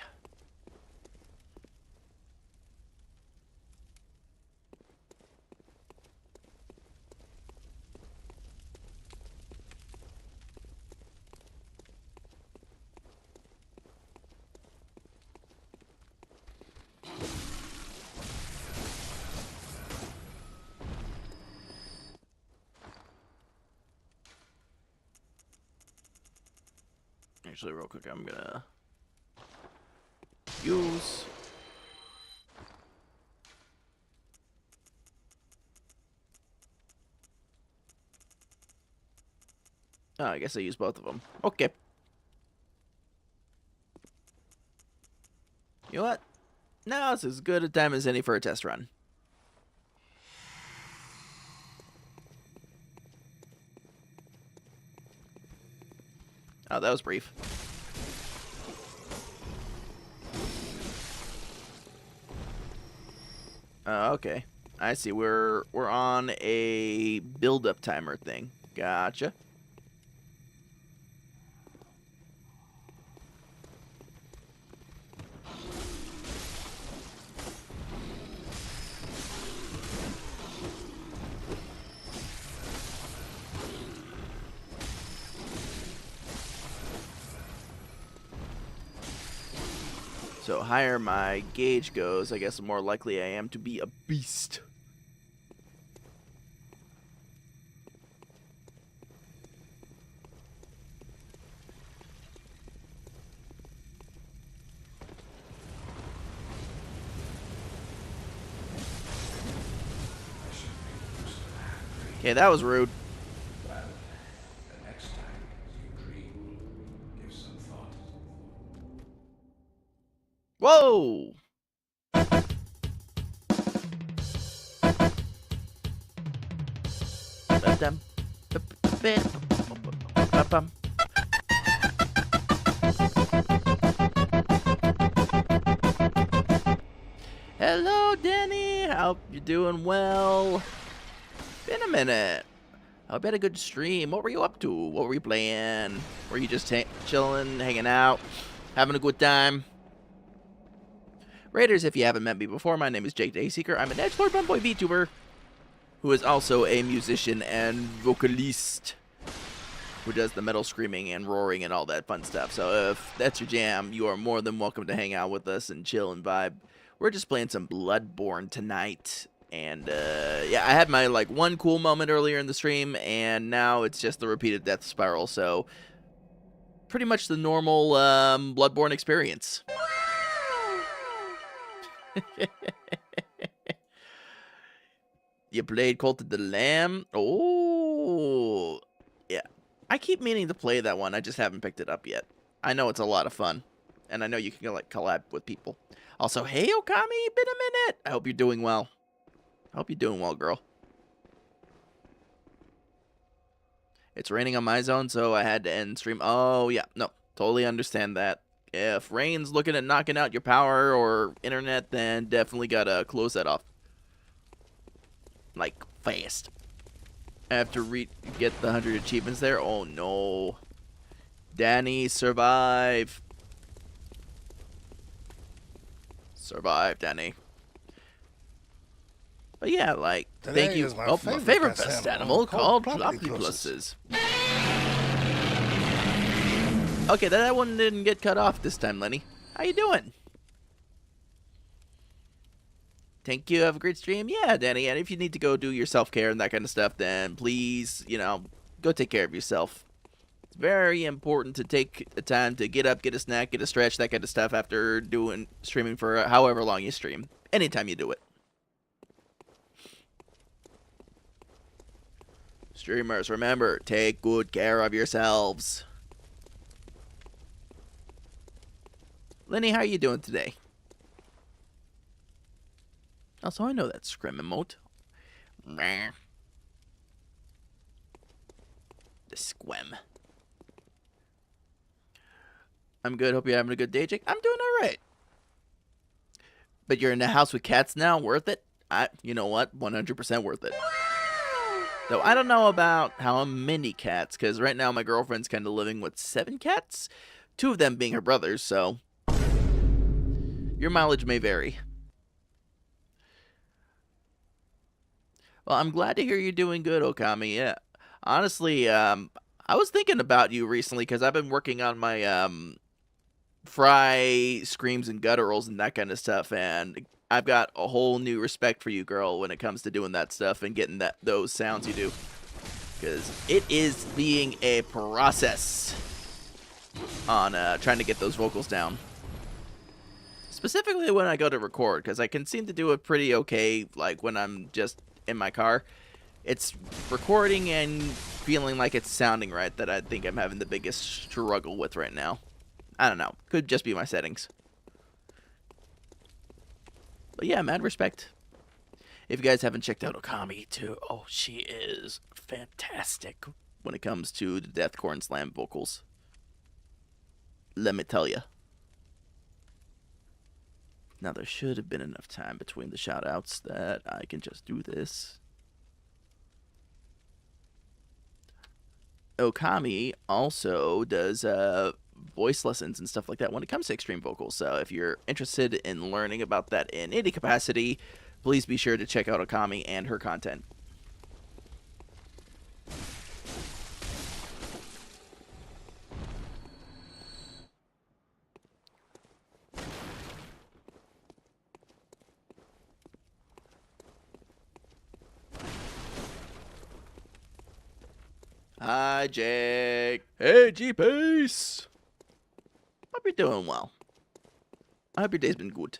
Actually, real quick, I'm gonna use... Oh, I guess I use both of them. Okay. You know what? Now it's as good a time as any for a test run. Oh, that was brief. Okay. I see. We're on a build-up timer thing. Gotcha. So higher my gauge goes, I guess the more likely I am to be a beast. Okay, that was rude. Well, the next time you dream, give some thought. Whoa! Ba-dum, ba-ba-ba-ba-ba-bum. Hello, Danny. Hope you're doing well. Been a minute. Hope you had a good stream. What were you up to? What were you playing? Were you just chilling, hanging out, having a good time? Raiders, if you haven't met me before, my name is Jake Dayseeker. I'm an edgelord bunboy Vtuber who is also a musician and vocalist who does the metal screaming and roaring and all that fun stuff. So if that's your jam, you are more than welcome to hang out with us and chill and vibe. We're just playing some Bloodborne tonight. And yeah, I had my like one cool moment earlier in the stream, and now it's just the repeated death spiral. So pretty much the normal Bloodborne experience. You played Cult of the Lamb? Oh, yeah. I keep meaning to play that one. I just haven't picked it up yet. I know it's a lot of fun, and I know you can like collab with people. Also, hey Okami, been a minute. I hope you're doing well. I hope you're doing well, girl. It's raining on my zone, so I had to end stream. Oh yeah, no, totally understand that. If rain's looking at knocking out your power or internet, then definitely gotta close that off. Like, fast. I have to get the 100 achievements there. Oh, no. Danny, survive. Survive, Danny. But yeah, like, Today thank you. is my My favorite favorite best best animal animal called called Platypuses. Okay, that one didn't get cut off this time, Lenny. How you doing? Thank you. Have a great stream. Yeah, Danny. And if you need to go do your self-care and that kind of stuff, then please, you know, go take care of yourself. It's very important to take the time to get up, get a snack, get a stretch, that kind of stuff after streaming for however long you stream. Anytime you do it. Streamers, remember, take good care of yourselves. Lenny, how are you doing today? Also, I know that scrim emote. The squem. I'm good. Hope you're having a good day, Jake. I'm doing alright. But you're in the house with cats now? Worth it? You know what? 100% worth it. Though I don't know about how many cats, because right now my girlfriend's kind of living with 7 cats. 2 of them being her brothers, so your mileage may vary. Well, I'm glad to hear you're doing good, Okami. Yeah. Honestly, I was thinking about you recently because I've been working on my fry screams and gutturals and that kind of stuff, and I've got a whole new respect for you, girl, when it comes to doing that stuff and getting those sounds you do. Because it is being a process on trying to get those vocals down. Specifically when I go to record, because I can seem to do it pretty okay, like when I'm just in my car. It's recording and feeling like it's sounding right that I think I'm having the biggest struggle with right now. I don't know. Could just be my settings. But yeah, mad respect. If you guys haven't checked out Okami too, oh, she is fantastic when it comes to the Deathcore Slam vocals. Let me tell you. Now, there should have been enough time between the shoutouts that I can just do this. Okami also does voice lessons and stuff like that when it comes to extreme vocals. So if you're interested in learning about that in any capacity, please be sure to check out Okami and her content. Hi, Jake. Hey, G-Pace. Hope you're doing well. I hope your day's been good.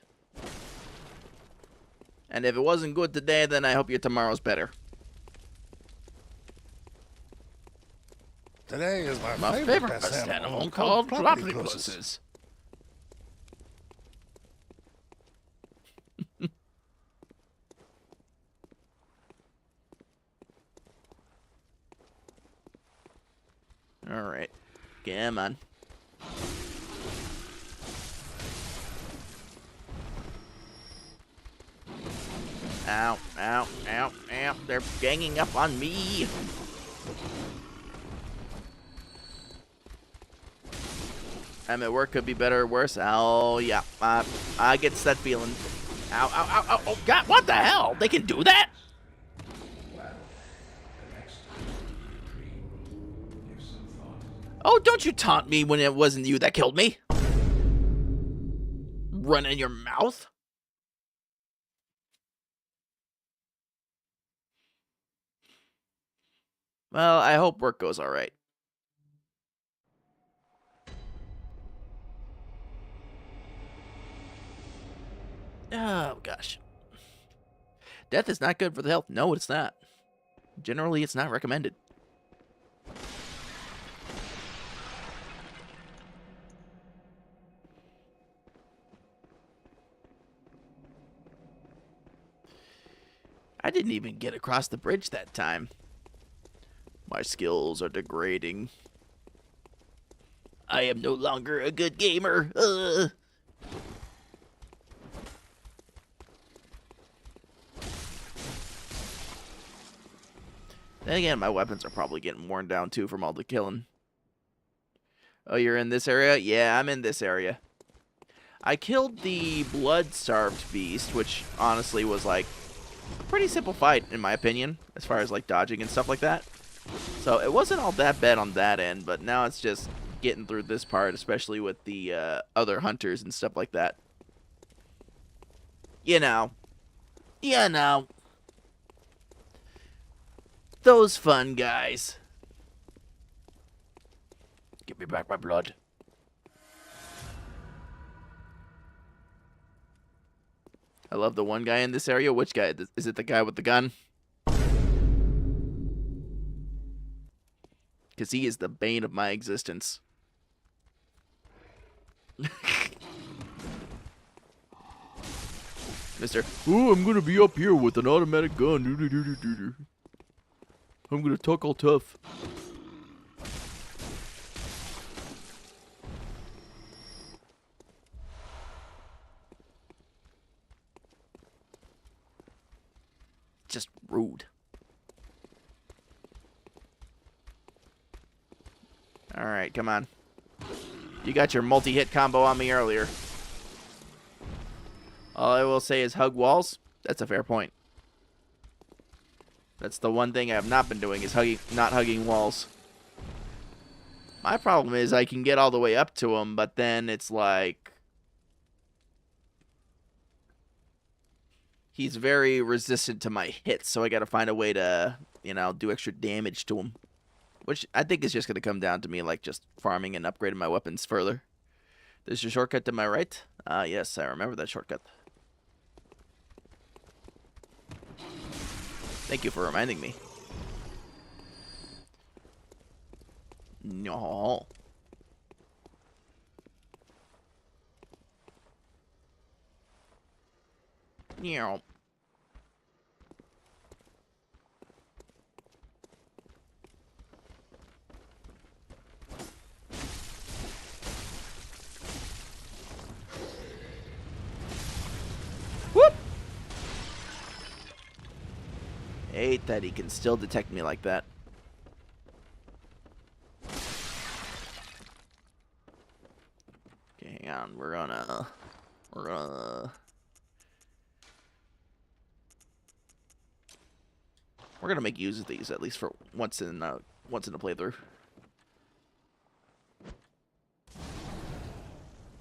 And if it wasn't good today, then I hope your tomorrow's better. Today is My favorite pest animal called platypuses. Alright. Come on. Ow, ow, ow, ow. They're ganging up on me. I'm at work, could be better or worse. Oh, yeah. I get that feeling. Ow, ow, ow, ow. Oh, God, what the hell? They can do that? Oh, don't you taunt me when it wasn't you that killed me. Run in your mouth? Well, I hope work goes alright. Oh, gosh. Death is not good for the health. No, it's not. Generally, it's not recommended. I didn't even get across the bridge that time. My skills are degrading. I am no longer a good gamer. Then again, my weapons are probably getting worn down too from all the killing. Oh, you're in this area? Yeah, I'm in this area. I killed the blood-starved beast, which honestly was like a pretty simple fight in my opinion, as far as like dodging and stuff like that. So it wasn't all that bad on that end, but now it's just getting through this part, especially with the other hunters and stuff like that. You know. You know. Those fun guys. Give me back my blood. I love the one guy in this area. Which guy? Is it the guy with the gun? Because he is the bane of my existence. Mister, oh, I'm gonna be up here with an automatic gun. I'm gonna talk all tough. Just rude. Alright, come on. You got your multi-hit combo on me earlier. All I will say is hug walls. That's a fair point. That's the one thing I have not been doing is not hugging walls. My problem is I can get all the way up to him, but then it's like he's very resistant to my hits, so I gotta find a way to, you know, do extra damage to him. Which I think is just gonna come down to me like just farming and upgrading my weapons further. There's your shortcut to my right. Yes, I remember that shortcut. Thank you for reminding me. No. Yeah. Whoop! I hate that he can still detect me like that. down. We're gonna make use of these at least for once in a playthrough.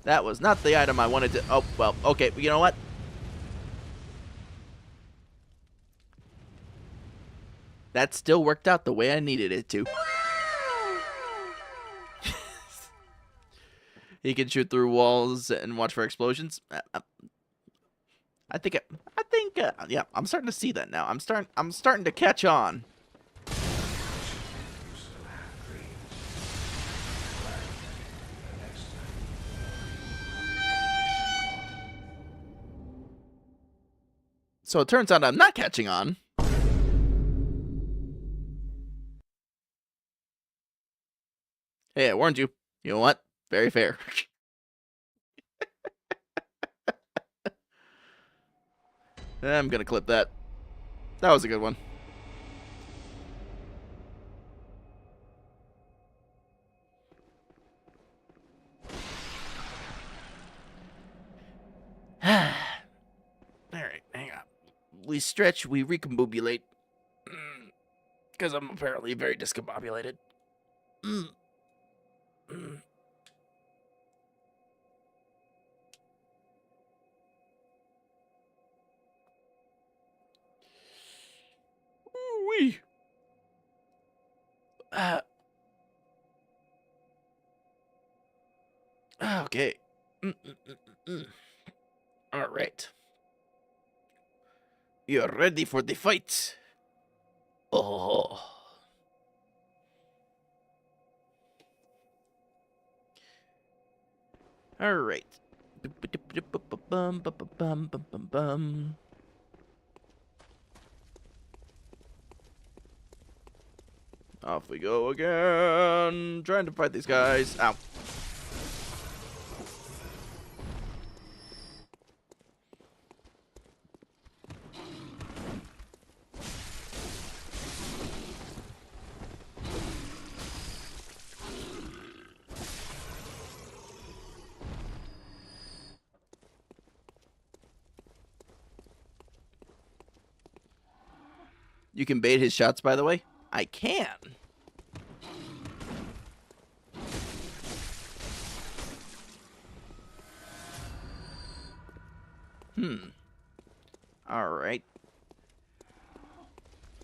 That was not the item I wanted to. Oh well, okay. You know what? That still worked out the way I needed it to. He can shoot through walls and watch for explosions. I think, yeah, I'm starting to see that now. I'm starting to catch on. So it turns out I'm not catching on. Hey, I warned you. You know what? Very fair. I'm gonna clip that. That was a good one. Alright, hang on. We stretch, we recombobulate. Because I'm apparently very discombobulated. Wee. Okay. All right. You're ready for the fight. Oh. All right. Off we go again. Trying to fight these guys. Ow. You can bait his shots, by the way? I can. Alright.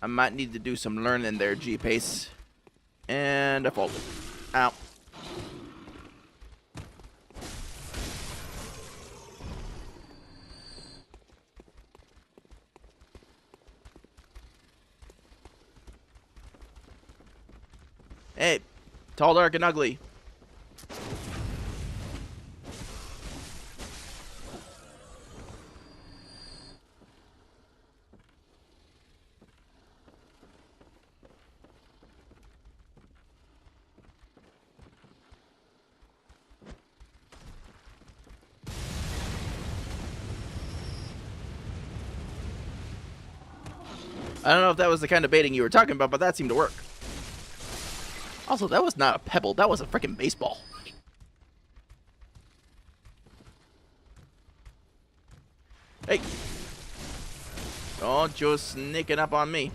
I might need to do some learning there, G-Pace. And a fall. Ow. Hey, tall, dark, and ugly. I don't know if that was the kind of baiting you were talking about, but that seemed to work. Also, that was not a pebble. That was a freaking baseball. Hey. Don't you sneaking up on me.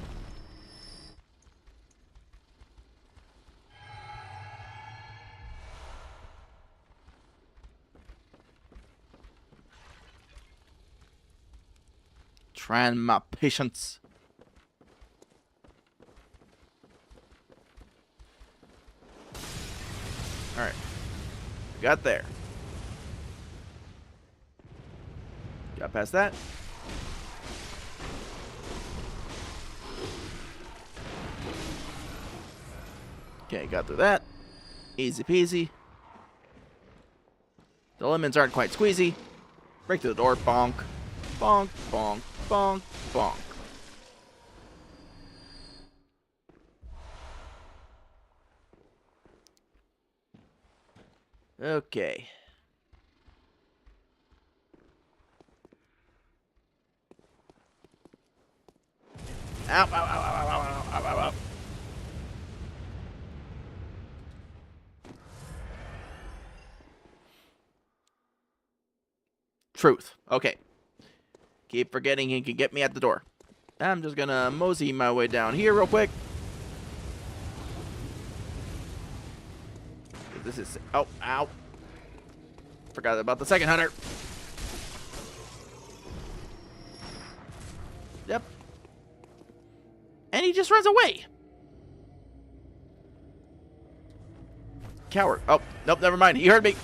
Trying my patience. Alright. Got there. Got past that. Okay, got through that. Easy peasy. The lemons aren't quite squeezy. Break through the door. Bonk. Bonk, bonk, bonk, bonk. Okay. Ow, ow, ow, ow, ow, ow, ow, ow, ow. Truth. Okay. Keep forgetting he can get me at the door. I'm just gonna mosey my way down here real quick. This is... Oh, ow. Forgot about the second hunter. Yep. And he just runs away. Coward. Oh, nope, never mind. He heard me.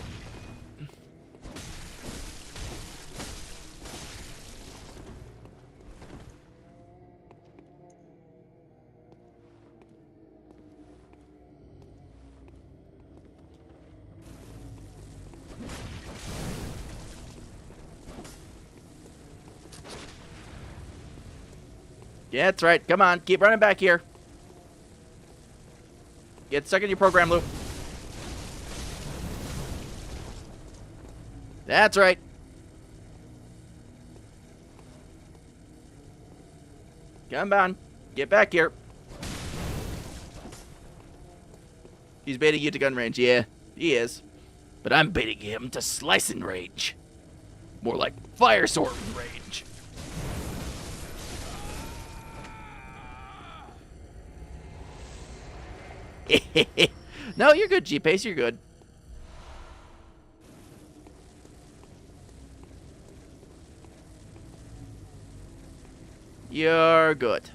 Yeah, that's right. Come on, keep running back here. Get stuck in your program loop. That's right. Come on, get back here. He's baiting you to gun range. Yeah, he is. But I'm baiting him to slicing range. More like fire sword range. No, you're good, G-Pace. You're good. You're good.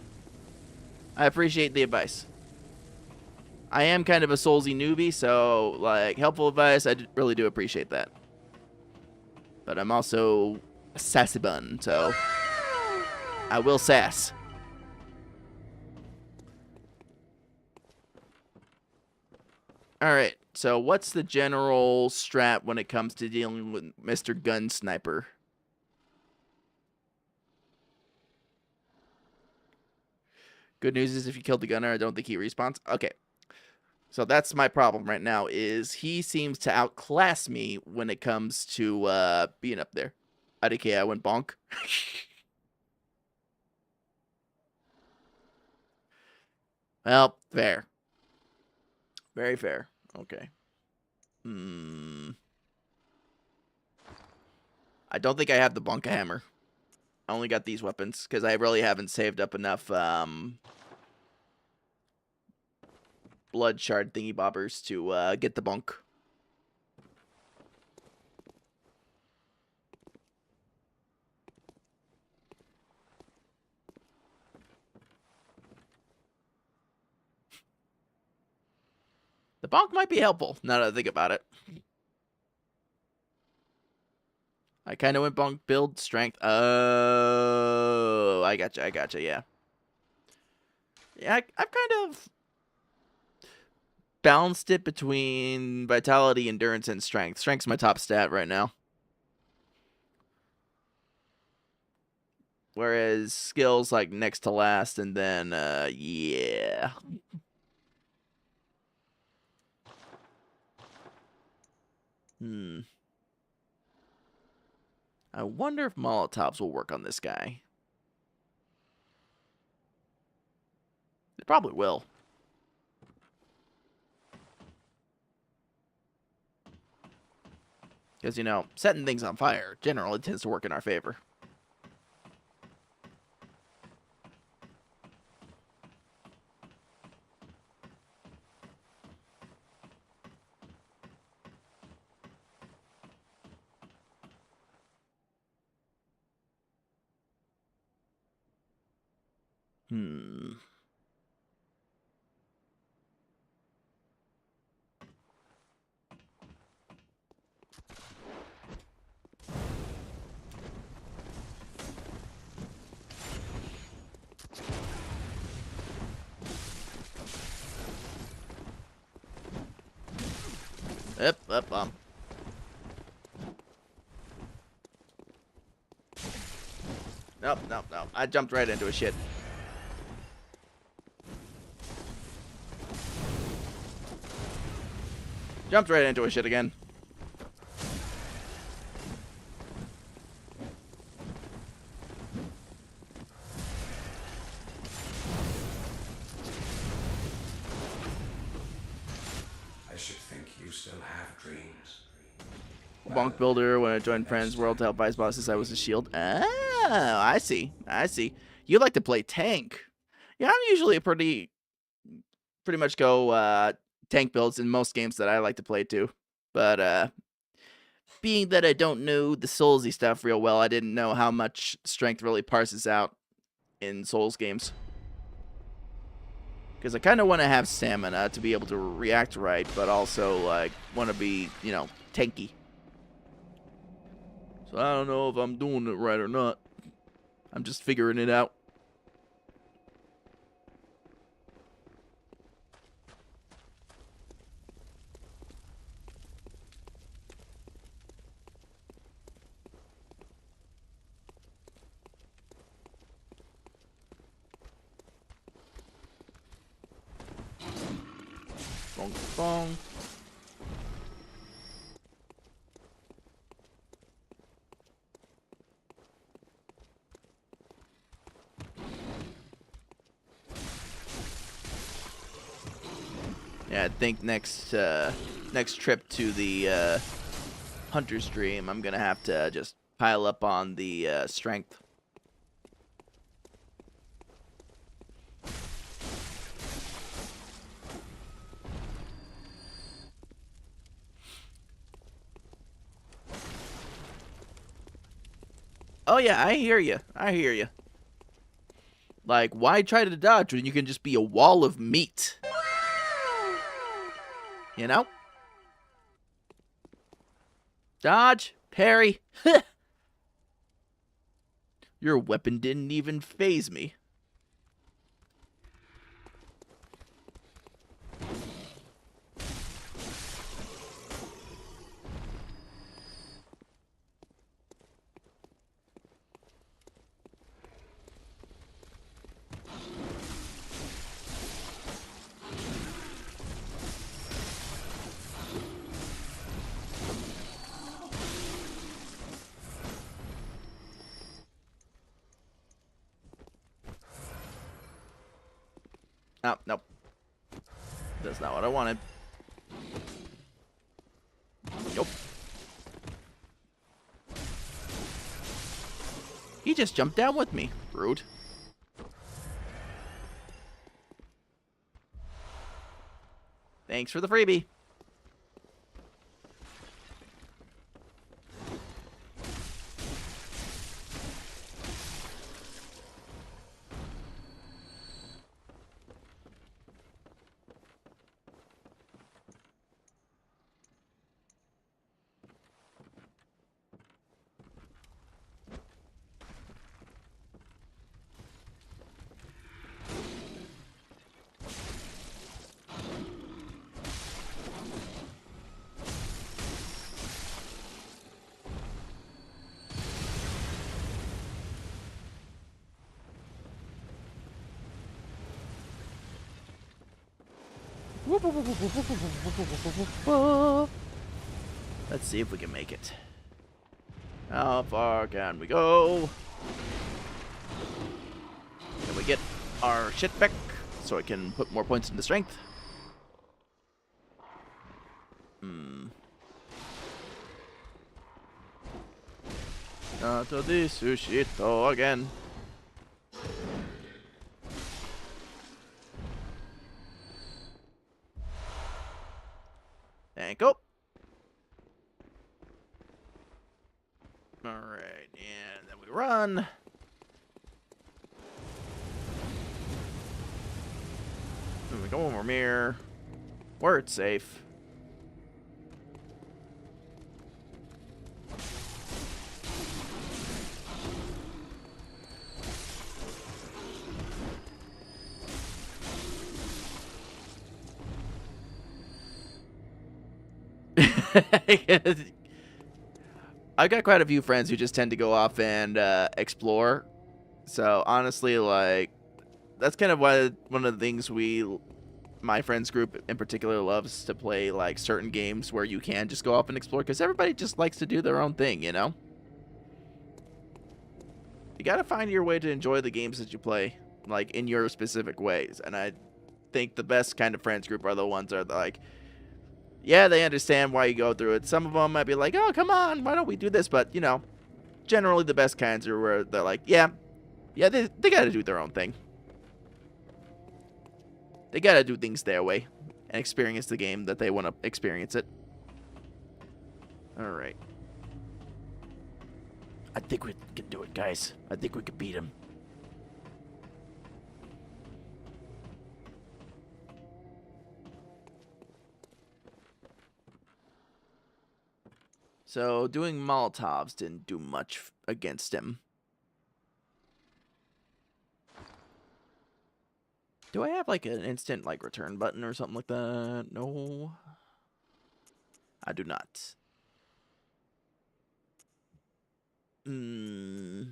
I appreciate the advice. I am kind of a Soulsy newbie, so, like, helpful advice, really do appreciate that. But I'm also a sassy bun, so I will sass. Alright, so what's the general strat when it comes to dealing with Mr. Gun Sniper? Good news is if you killed the gunner, I don't think he respawns. Okay. So that's my problem right now, is he seems to outclass me when it comes to being up there. IDK, I went bonk. Well, fair. Very fair. Okay. I don't think I have the Bunka Hammer. I only got these weapons, because I really haven't saved up enough blood shard thingy bobbers to get the bunk. The bonk might be helpful, now that I think about it. I kind of went bonk build strength. Oh, I gotcha, yeah. Yeah, I've kind of balanced it between vitality, endurance, and strength. Strength's my top stat right now. Whereas skills like next to last, and then, yeah. I wonder if Molotovs will work on this guy. It probably will. Because, you know, setting things on fire generally tends to work in our favor. Up. Nope. I jumped right into a shit. Jumped right into a shit again. I should think you still have dreams. Bonk builder. When I joined Friends World to help vice bosses, I was a shield. Oh, I see. I see. You like to play tank. Yeah, I'm usually a pretty much go tank builds in most games that I like to play too. But being that I don't know the Soulsy stuff real well, I didn't know how much strength really parses out in Souls games. Because I kind of want to have stamina to be able to react right, but also like want to be, you know, tanky. So I don't know if I'm doing it right or not. I'm just figuring it out. Bong, bong. Yeah, I think next trip to the Hunter's Dream, I'm gonna have to just pile up on the strength. Oh yeah, I hear you. I hear you. Like, why try to dodge when you can just be a wall of meat? You know? Dodge, parry. Your weapon didn't even phase me. Oh, nope. That's not what I wanted. Nope. He just jumped down with me. Rude. Thanks for the freebie. Let's see if we can make it. How far can we go? Can we get our shit back so I can put more points into strength? Not this sushito again. And go. Alright, and then we run. Then we go one more mirror. Where it's safe. I've got quite a few friends who just tend to go off and explore. So honestly, like, that's kind of why one of the things my friends group in particular loves to play, like, certain games where you can just go off and explore, because everybody just likes to do their own thing, you know? You gotta find your way to enjoy the games that you play, like, in your specific ways. And I think the best kind of friends group are the ones that are like, Yeah, they understand why you go through it. Some of them might be like, oh, come on, why don't we do this? But, you know, generally the best kinds are where they're like, yeah, they got to do their own thing. They got to do things their way and experience the game that they want to experience it. All right. I think we can do it, guys. I think we can beat him. So doing Molotovs didn't do much against him. Do I have like an instant like return button or something like that? No. I do not. Hmm.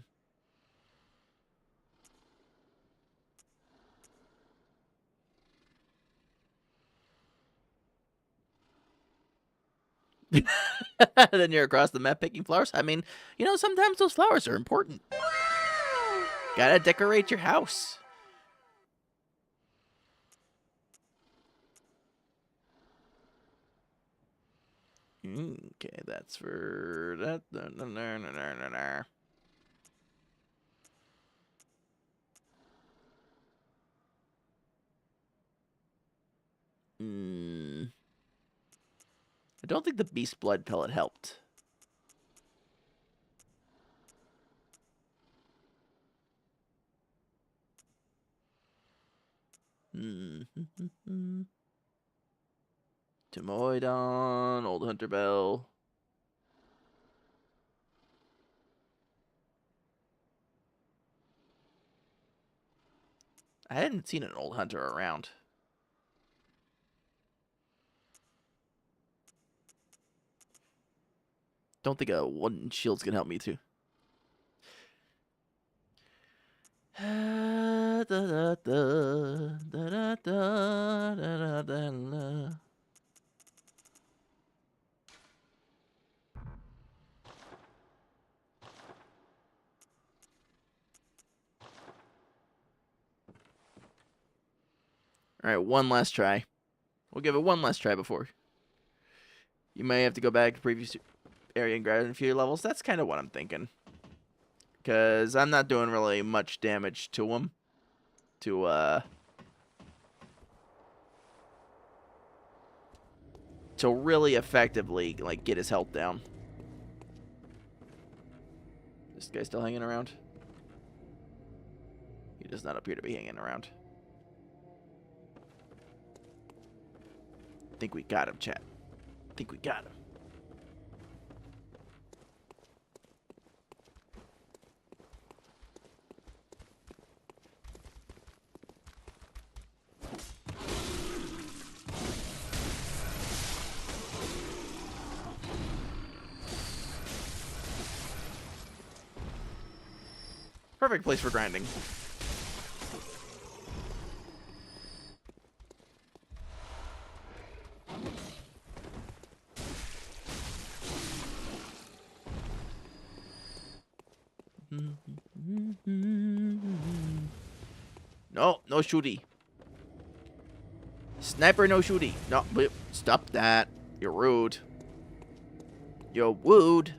Then you're across the map picking flowers. I mean, you know, sometimes those flowers are important. Gotta decorate your house. Okay, that's for that. I don't think the beast blood pellet helped. Timoidon, Old Hunter Bell. I hadn't seen an Old Hunter around. Don't think a wooden shield's gonna help me too. Alright, one last try. We'll give it one last try before. You may have to go back to previous area and grab a few levels. That's kind of what I'm thinking. Because I'm not doing really much damage to him. To really effectively, like, get his health down. This guy still hanging around? He does not appear to be hanging around. I think we got him, chat. I think we got him. Perfect place for grinding. No, no shooty. Sniper, no shooty. No, stop that. You're rude. You're wooed.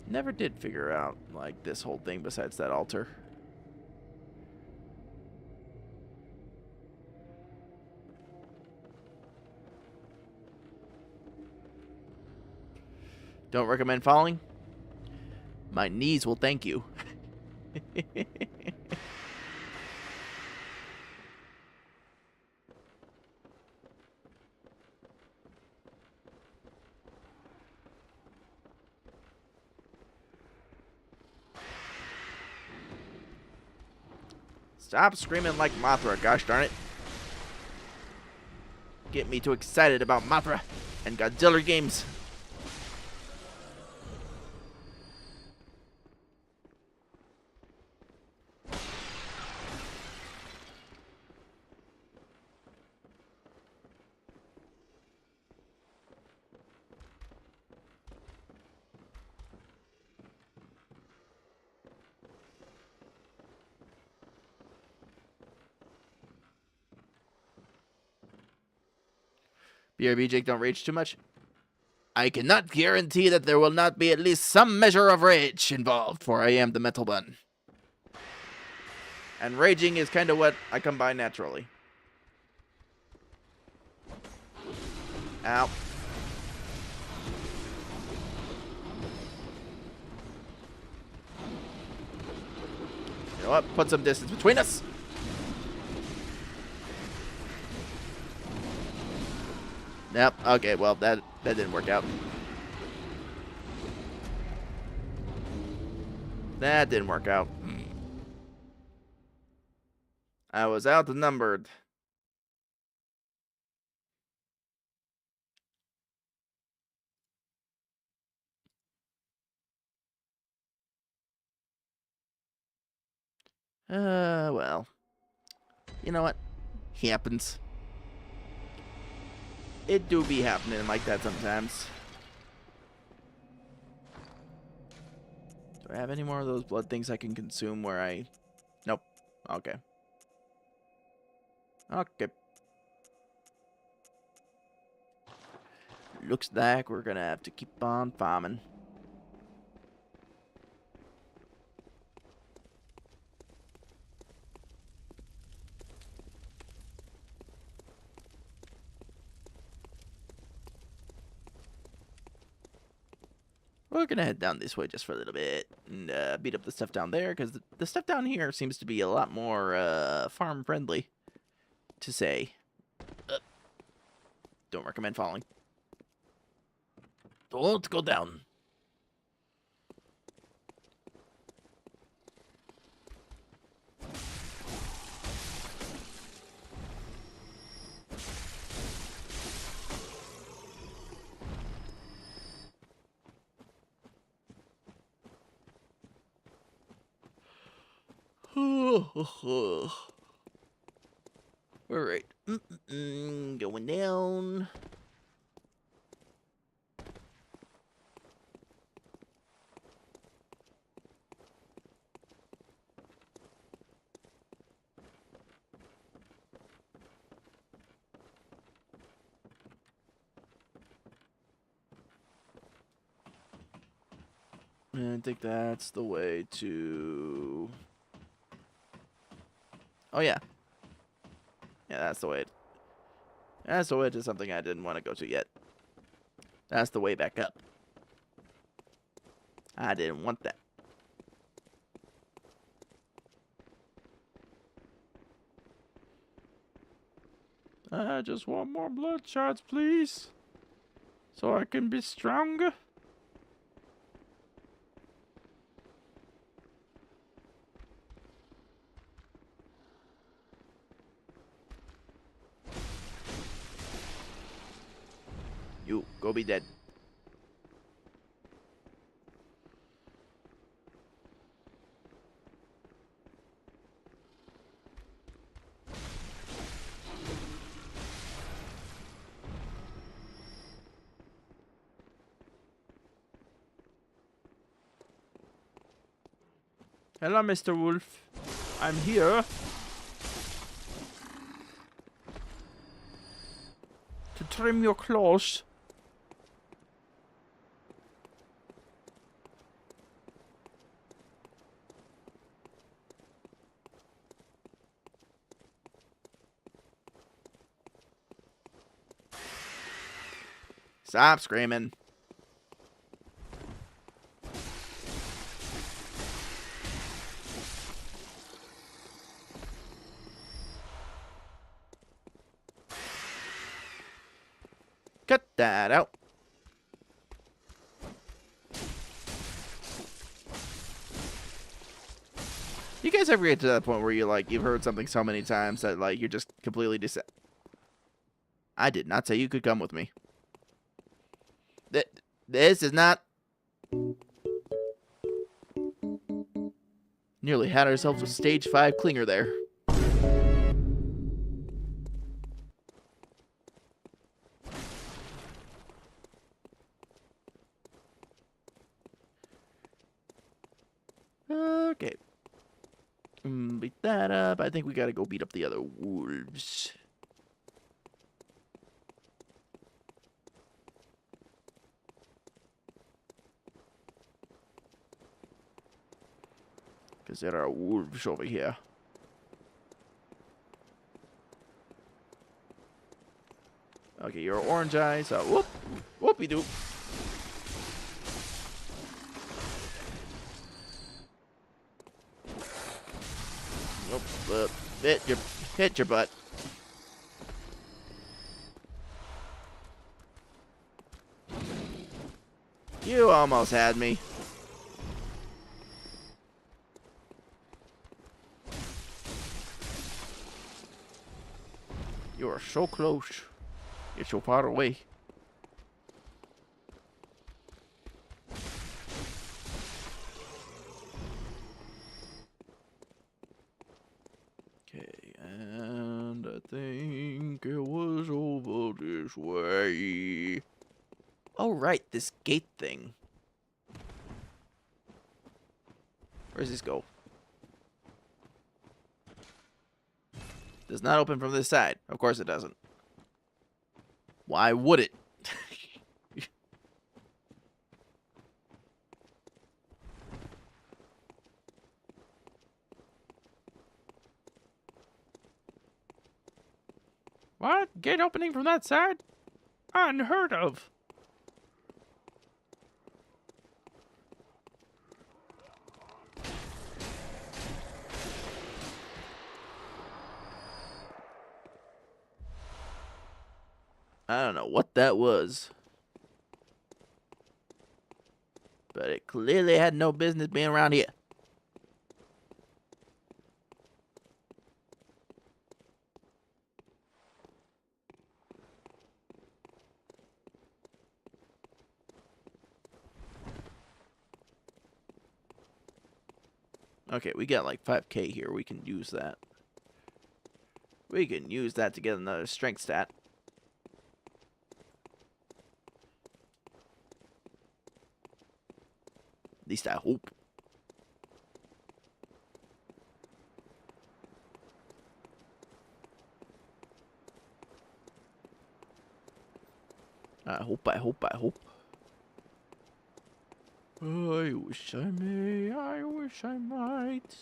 Never did figure out, like, this whole thing besides that altar. Don't recommend falling? My knees will thank you. Stop screaming like Mothra, gosh darn it. Get me too excited about Mothra and Godzilla games. BRB, Jake, don't rage too much. I cannot guarantee that there will not be at least some measure of rage involved, for I am the metal one. And raging is kind of what I come by naturally. Ow. You know what? Put some distance between us. Yep. Okay, well, that didn't work out. That didn't work out. I was outnumbered. Well. You know what? Happens. It do be happening like that sometimes. Do I have any more of those blood things I can consume where I... Nope. Okay. Okay. Looks like we're gonna have to keep on farming. We're gonna head down this way just for a little bit and beat up the stuff down there, because the stuff down here seems to be a lot more farm friendly, to say. Don't recommend falling. Don't go down. Alright. Going down. I think that's the way to... Oh, yeah. Yeah, that's the way. That's the way to something I didn't want to go to yet. That's the way back up. I didn't want that. I just want more blood shards, please. So I can be stronger. You, go be dead. Hello, Mr. Wolf. I'm here to trim your claws. Stop screaming. Cut that out. You guys ever get to that point where you're like, you've heard something so many times that like you're just completely I did not say you could come with me. This is not... Nearly had ourselves a stage 5 clinger there. Okay. Beat that up. I think we gotta go beat up the other wolves. Because there are wolves over here. Okay, your orange eyes. Whoop. Whoopie-doop. Nope. Hit your butt. You almost had me. You are so close. Yet so far away. Okay, and I think it was over this way. Oh, right, this gate thing. Where does this go? Does not open from this side. Of course it doesn't. Why would it? What? Gate opening from that side? Unheard of. I don't know what that was. But it clearly had no business being around here. Okay, we got like 5k here. We can use that. We can use that to get another strength stat. At least I hope. I hope. I wish I may, I wish I might.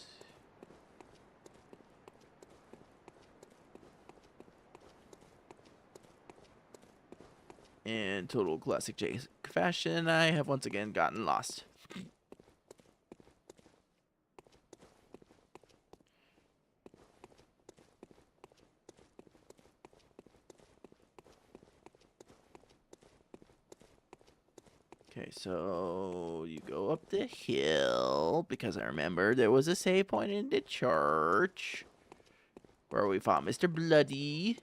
In total classic J fashion, I have once again gotten lost. Okay, so you go up the hill, because I remember there was a save point in the church where we fought Mr. Bloody.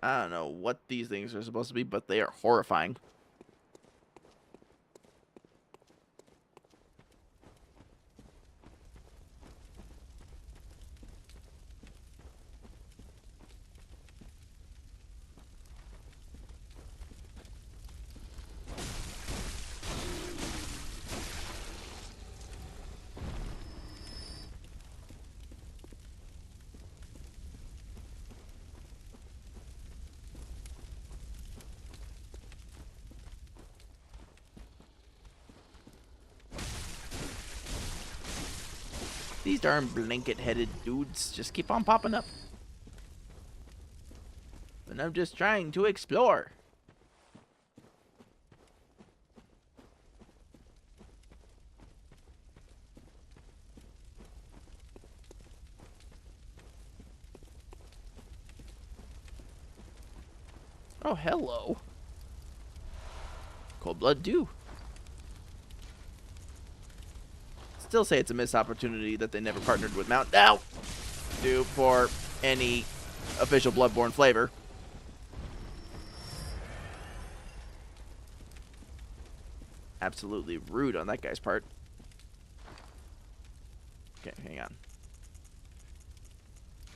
I don't know what these things are supposed to be, but they are horrifying. These darn blanket-headed dudes just keep on popping up. And I'm just trying to explore. Oh, hello. Cold Blood 2. Still say it's a missed opportunity that they never partnered with Mount Dew for any official Bloodborne flavor. Absolutely rude on that guy's part. Okay, hang on.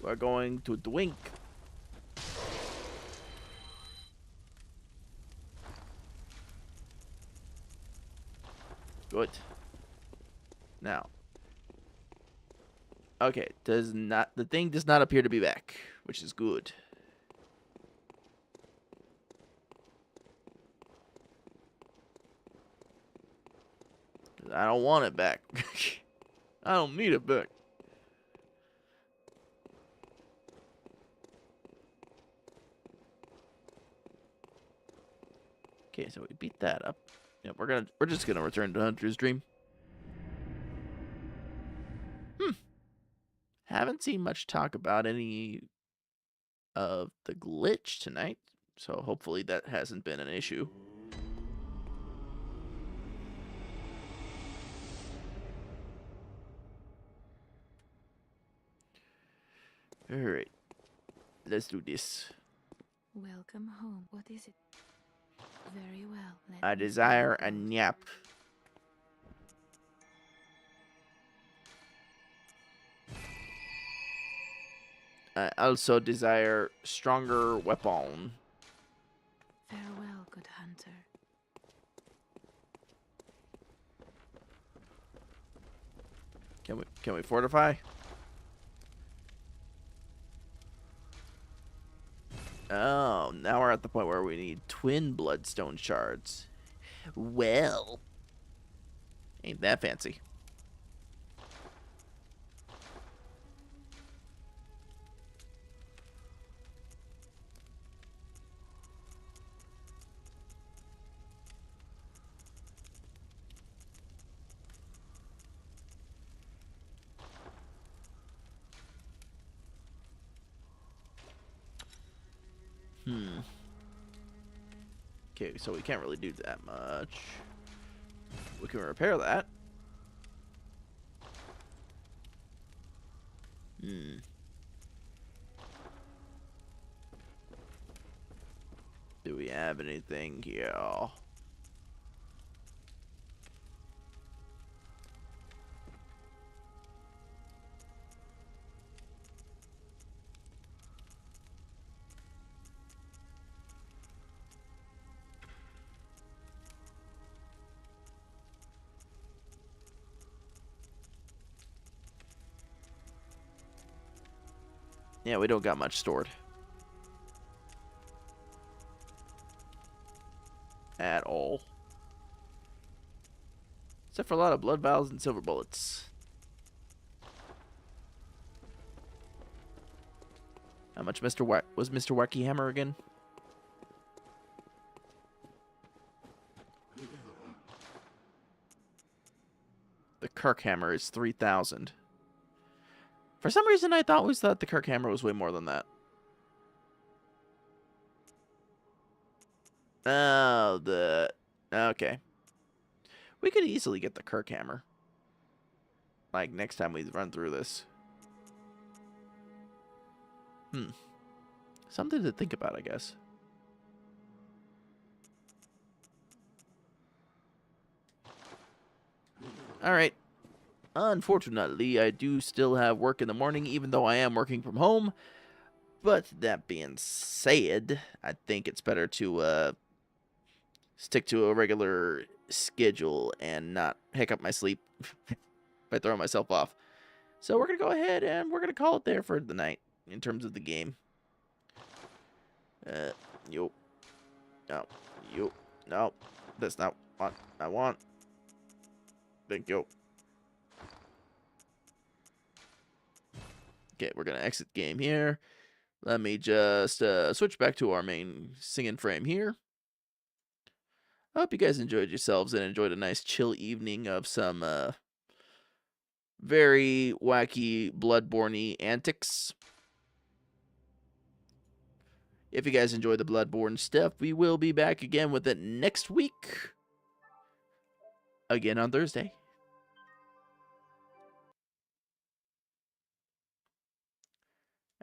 We're going to Dwink. Good. Now. Okay, the thing does not appear to be back, which is good. I don't want it back. I don't need it back. Okay, so we beat that up. Yeah, we're just gonna return to Hunter's Dream. Haven't seen much talk about any of the glitch tonight, so hopefully that hasn't been an issue. Alright, let's do this. Welcome home. What is it? Very well. I Let me see desire how a it goes. nap. I also desire stronger weapon. Farewell, good hunter. Can we fortify? Oh, now we're at the point where we need twin bloodstone shards. Well, ain't that fancy. Okay, so we can't really do that much. We can repair that. Do we have anything here? Yeah, we don't got much stored. At all. Except for a lot of blood vials and silver bullets. How much was Mr. Wacky Hammer again? The Kirk Hammer is 3,000. For some reason, I always thought the Kirk Hammer was way more than that. Oh, okay. We could easily get the Kirk Hammer. Like, next time we run through this. Something to think about, I guess. Alright. Unfortunately, I do still have work in the morning, even though I am working from home. But that being said, I think it's better to stick to a regular schedule and not hiccup my sleep by throwing myself off. So we're going to go ahead and we're going to call it there for the night in terms of the game. Yo. No. You. No. That's not what I want. Thank you. Okay, we're going to exit game here. Let me just switch back to our main singing frame here. I hope you guys enjoyed yourselves and enjoyed a nice chill evening of some very wacky Bloodborne-y antics. If you guys enjoy the Bloodborne stuff, we will be back again with it next week. Again on Thursday.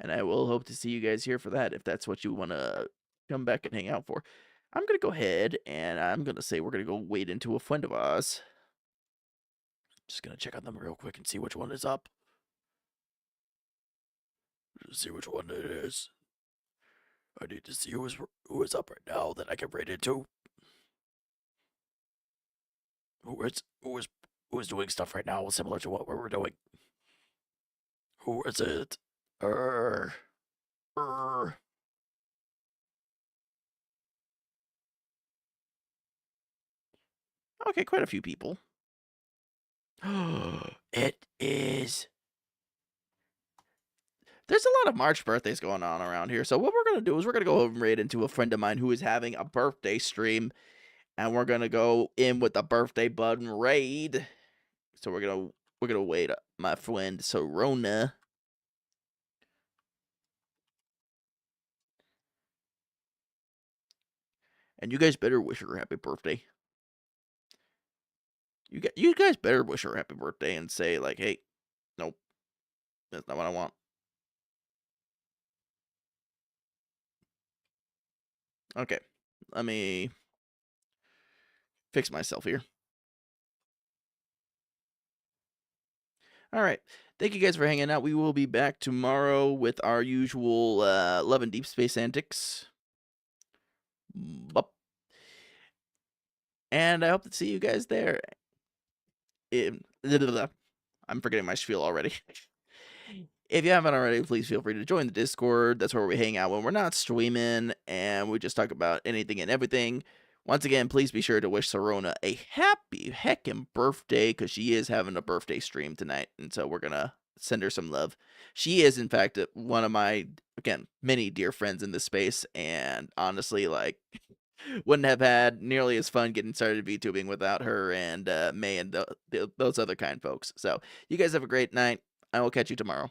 And I will hope to see you guys here for that if that's what you want to come back and hang out for. I'm going to go ahead and I'm going to say we're going to go wade into a friend of ours. Just going to check on them real quick and see which one is up. See which one it is. I need to see who is up right now that I can raid into. Who is doing stuff right now similar to what we were doing? Who is it? Okay, quite a few people. It is. There's a lot of March birthdays going on around here. So what we're gonna do is we're gonna go right into a friend of mine who is having a birthday stream, and we're gonna go in with the birthday button raid. So we're gonna wait my friend Sorona. And you guys better wish her happy birthday. You guys better wish her happy birthday and say like, hey, nope, that's not what I want. Okay, let me fix myself here. All right. Thank you guys for hanging out. We will be back tomorrow with our usual Love and Deep Space antics. Bup. And I hope to see you guys there. I'm forgetting my spiel already. If you haven't already, please feel free to join the Discord. That's where we hang out when we're not streaming, and we just talk about anything and everything. Once again, please be sure to wish Sorona a happy heckin' birthday, because she is having a birthday stream tonight, and so we're gonna send her some love. She is, in fact, one of my, again, many dear friends in this space, and honestly, like, wouldn't have had nearly as fun getting started VTubing without her and May and those other kind folks. So, you guys have a great night. I will catch you tomorrow.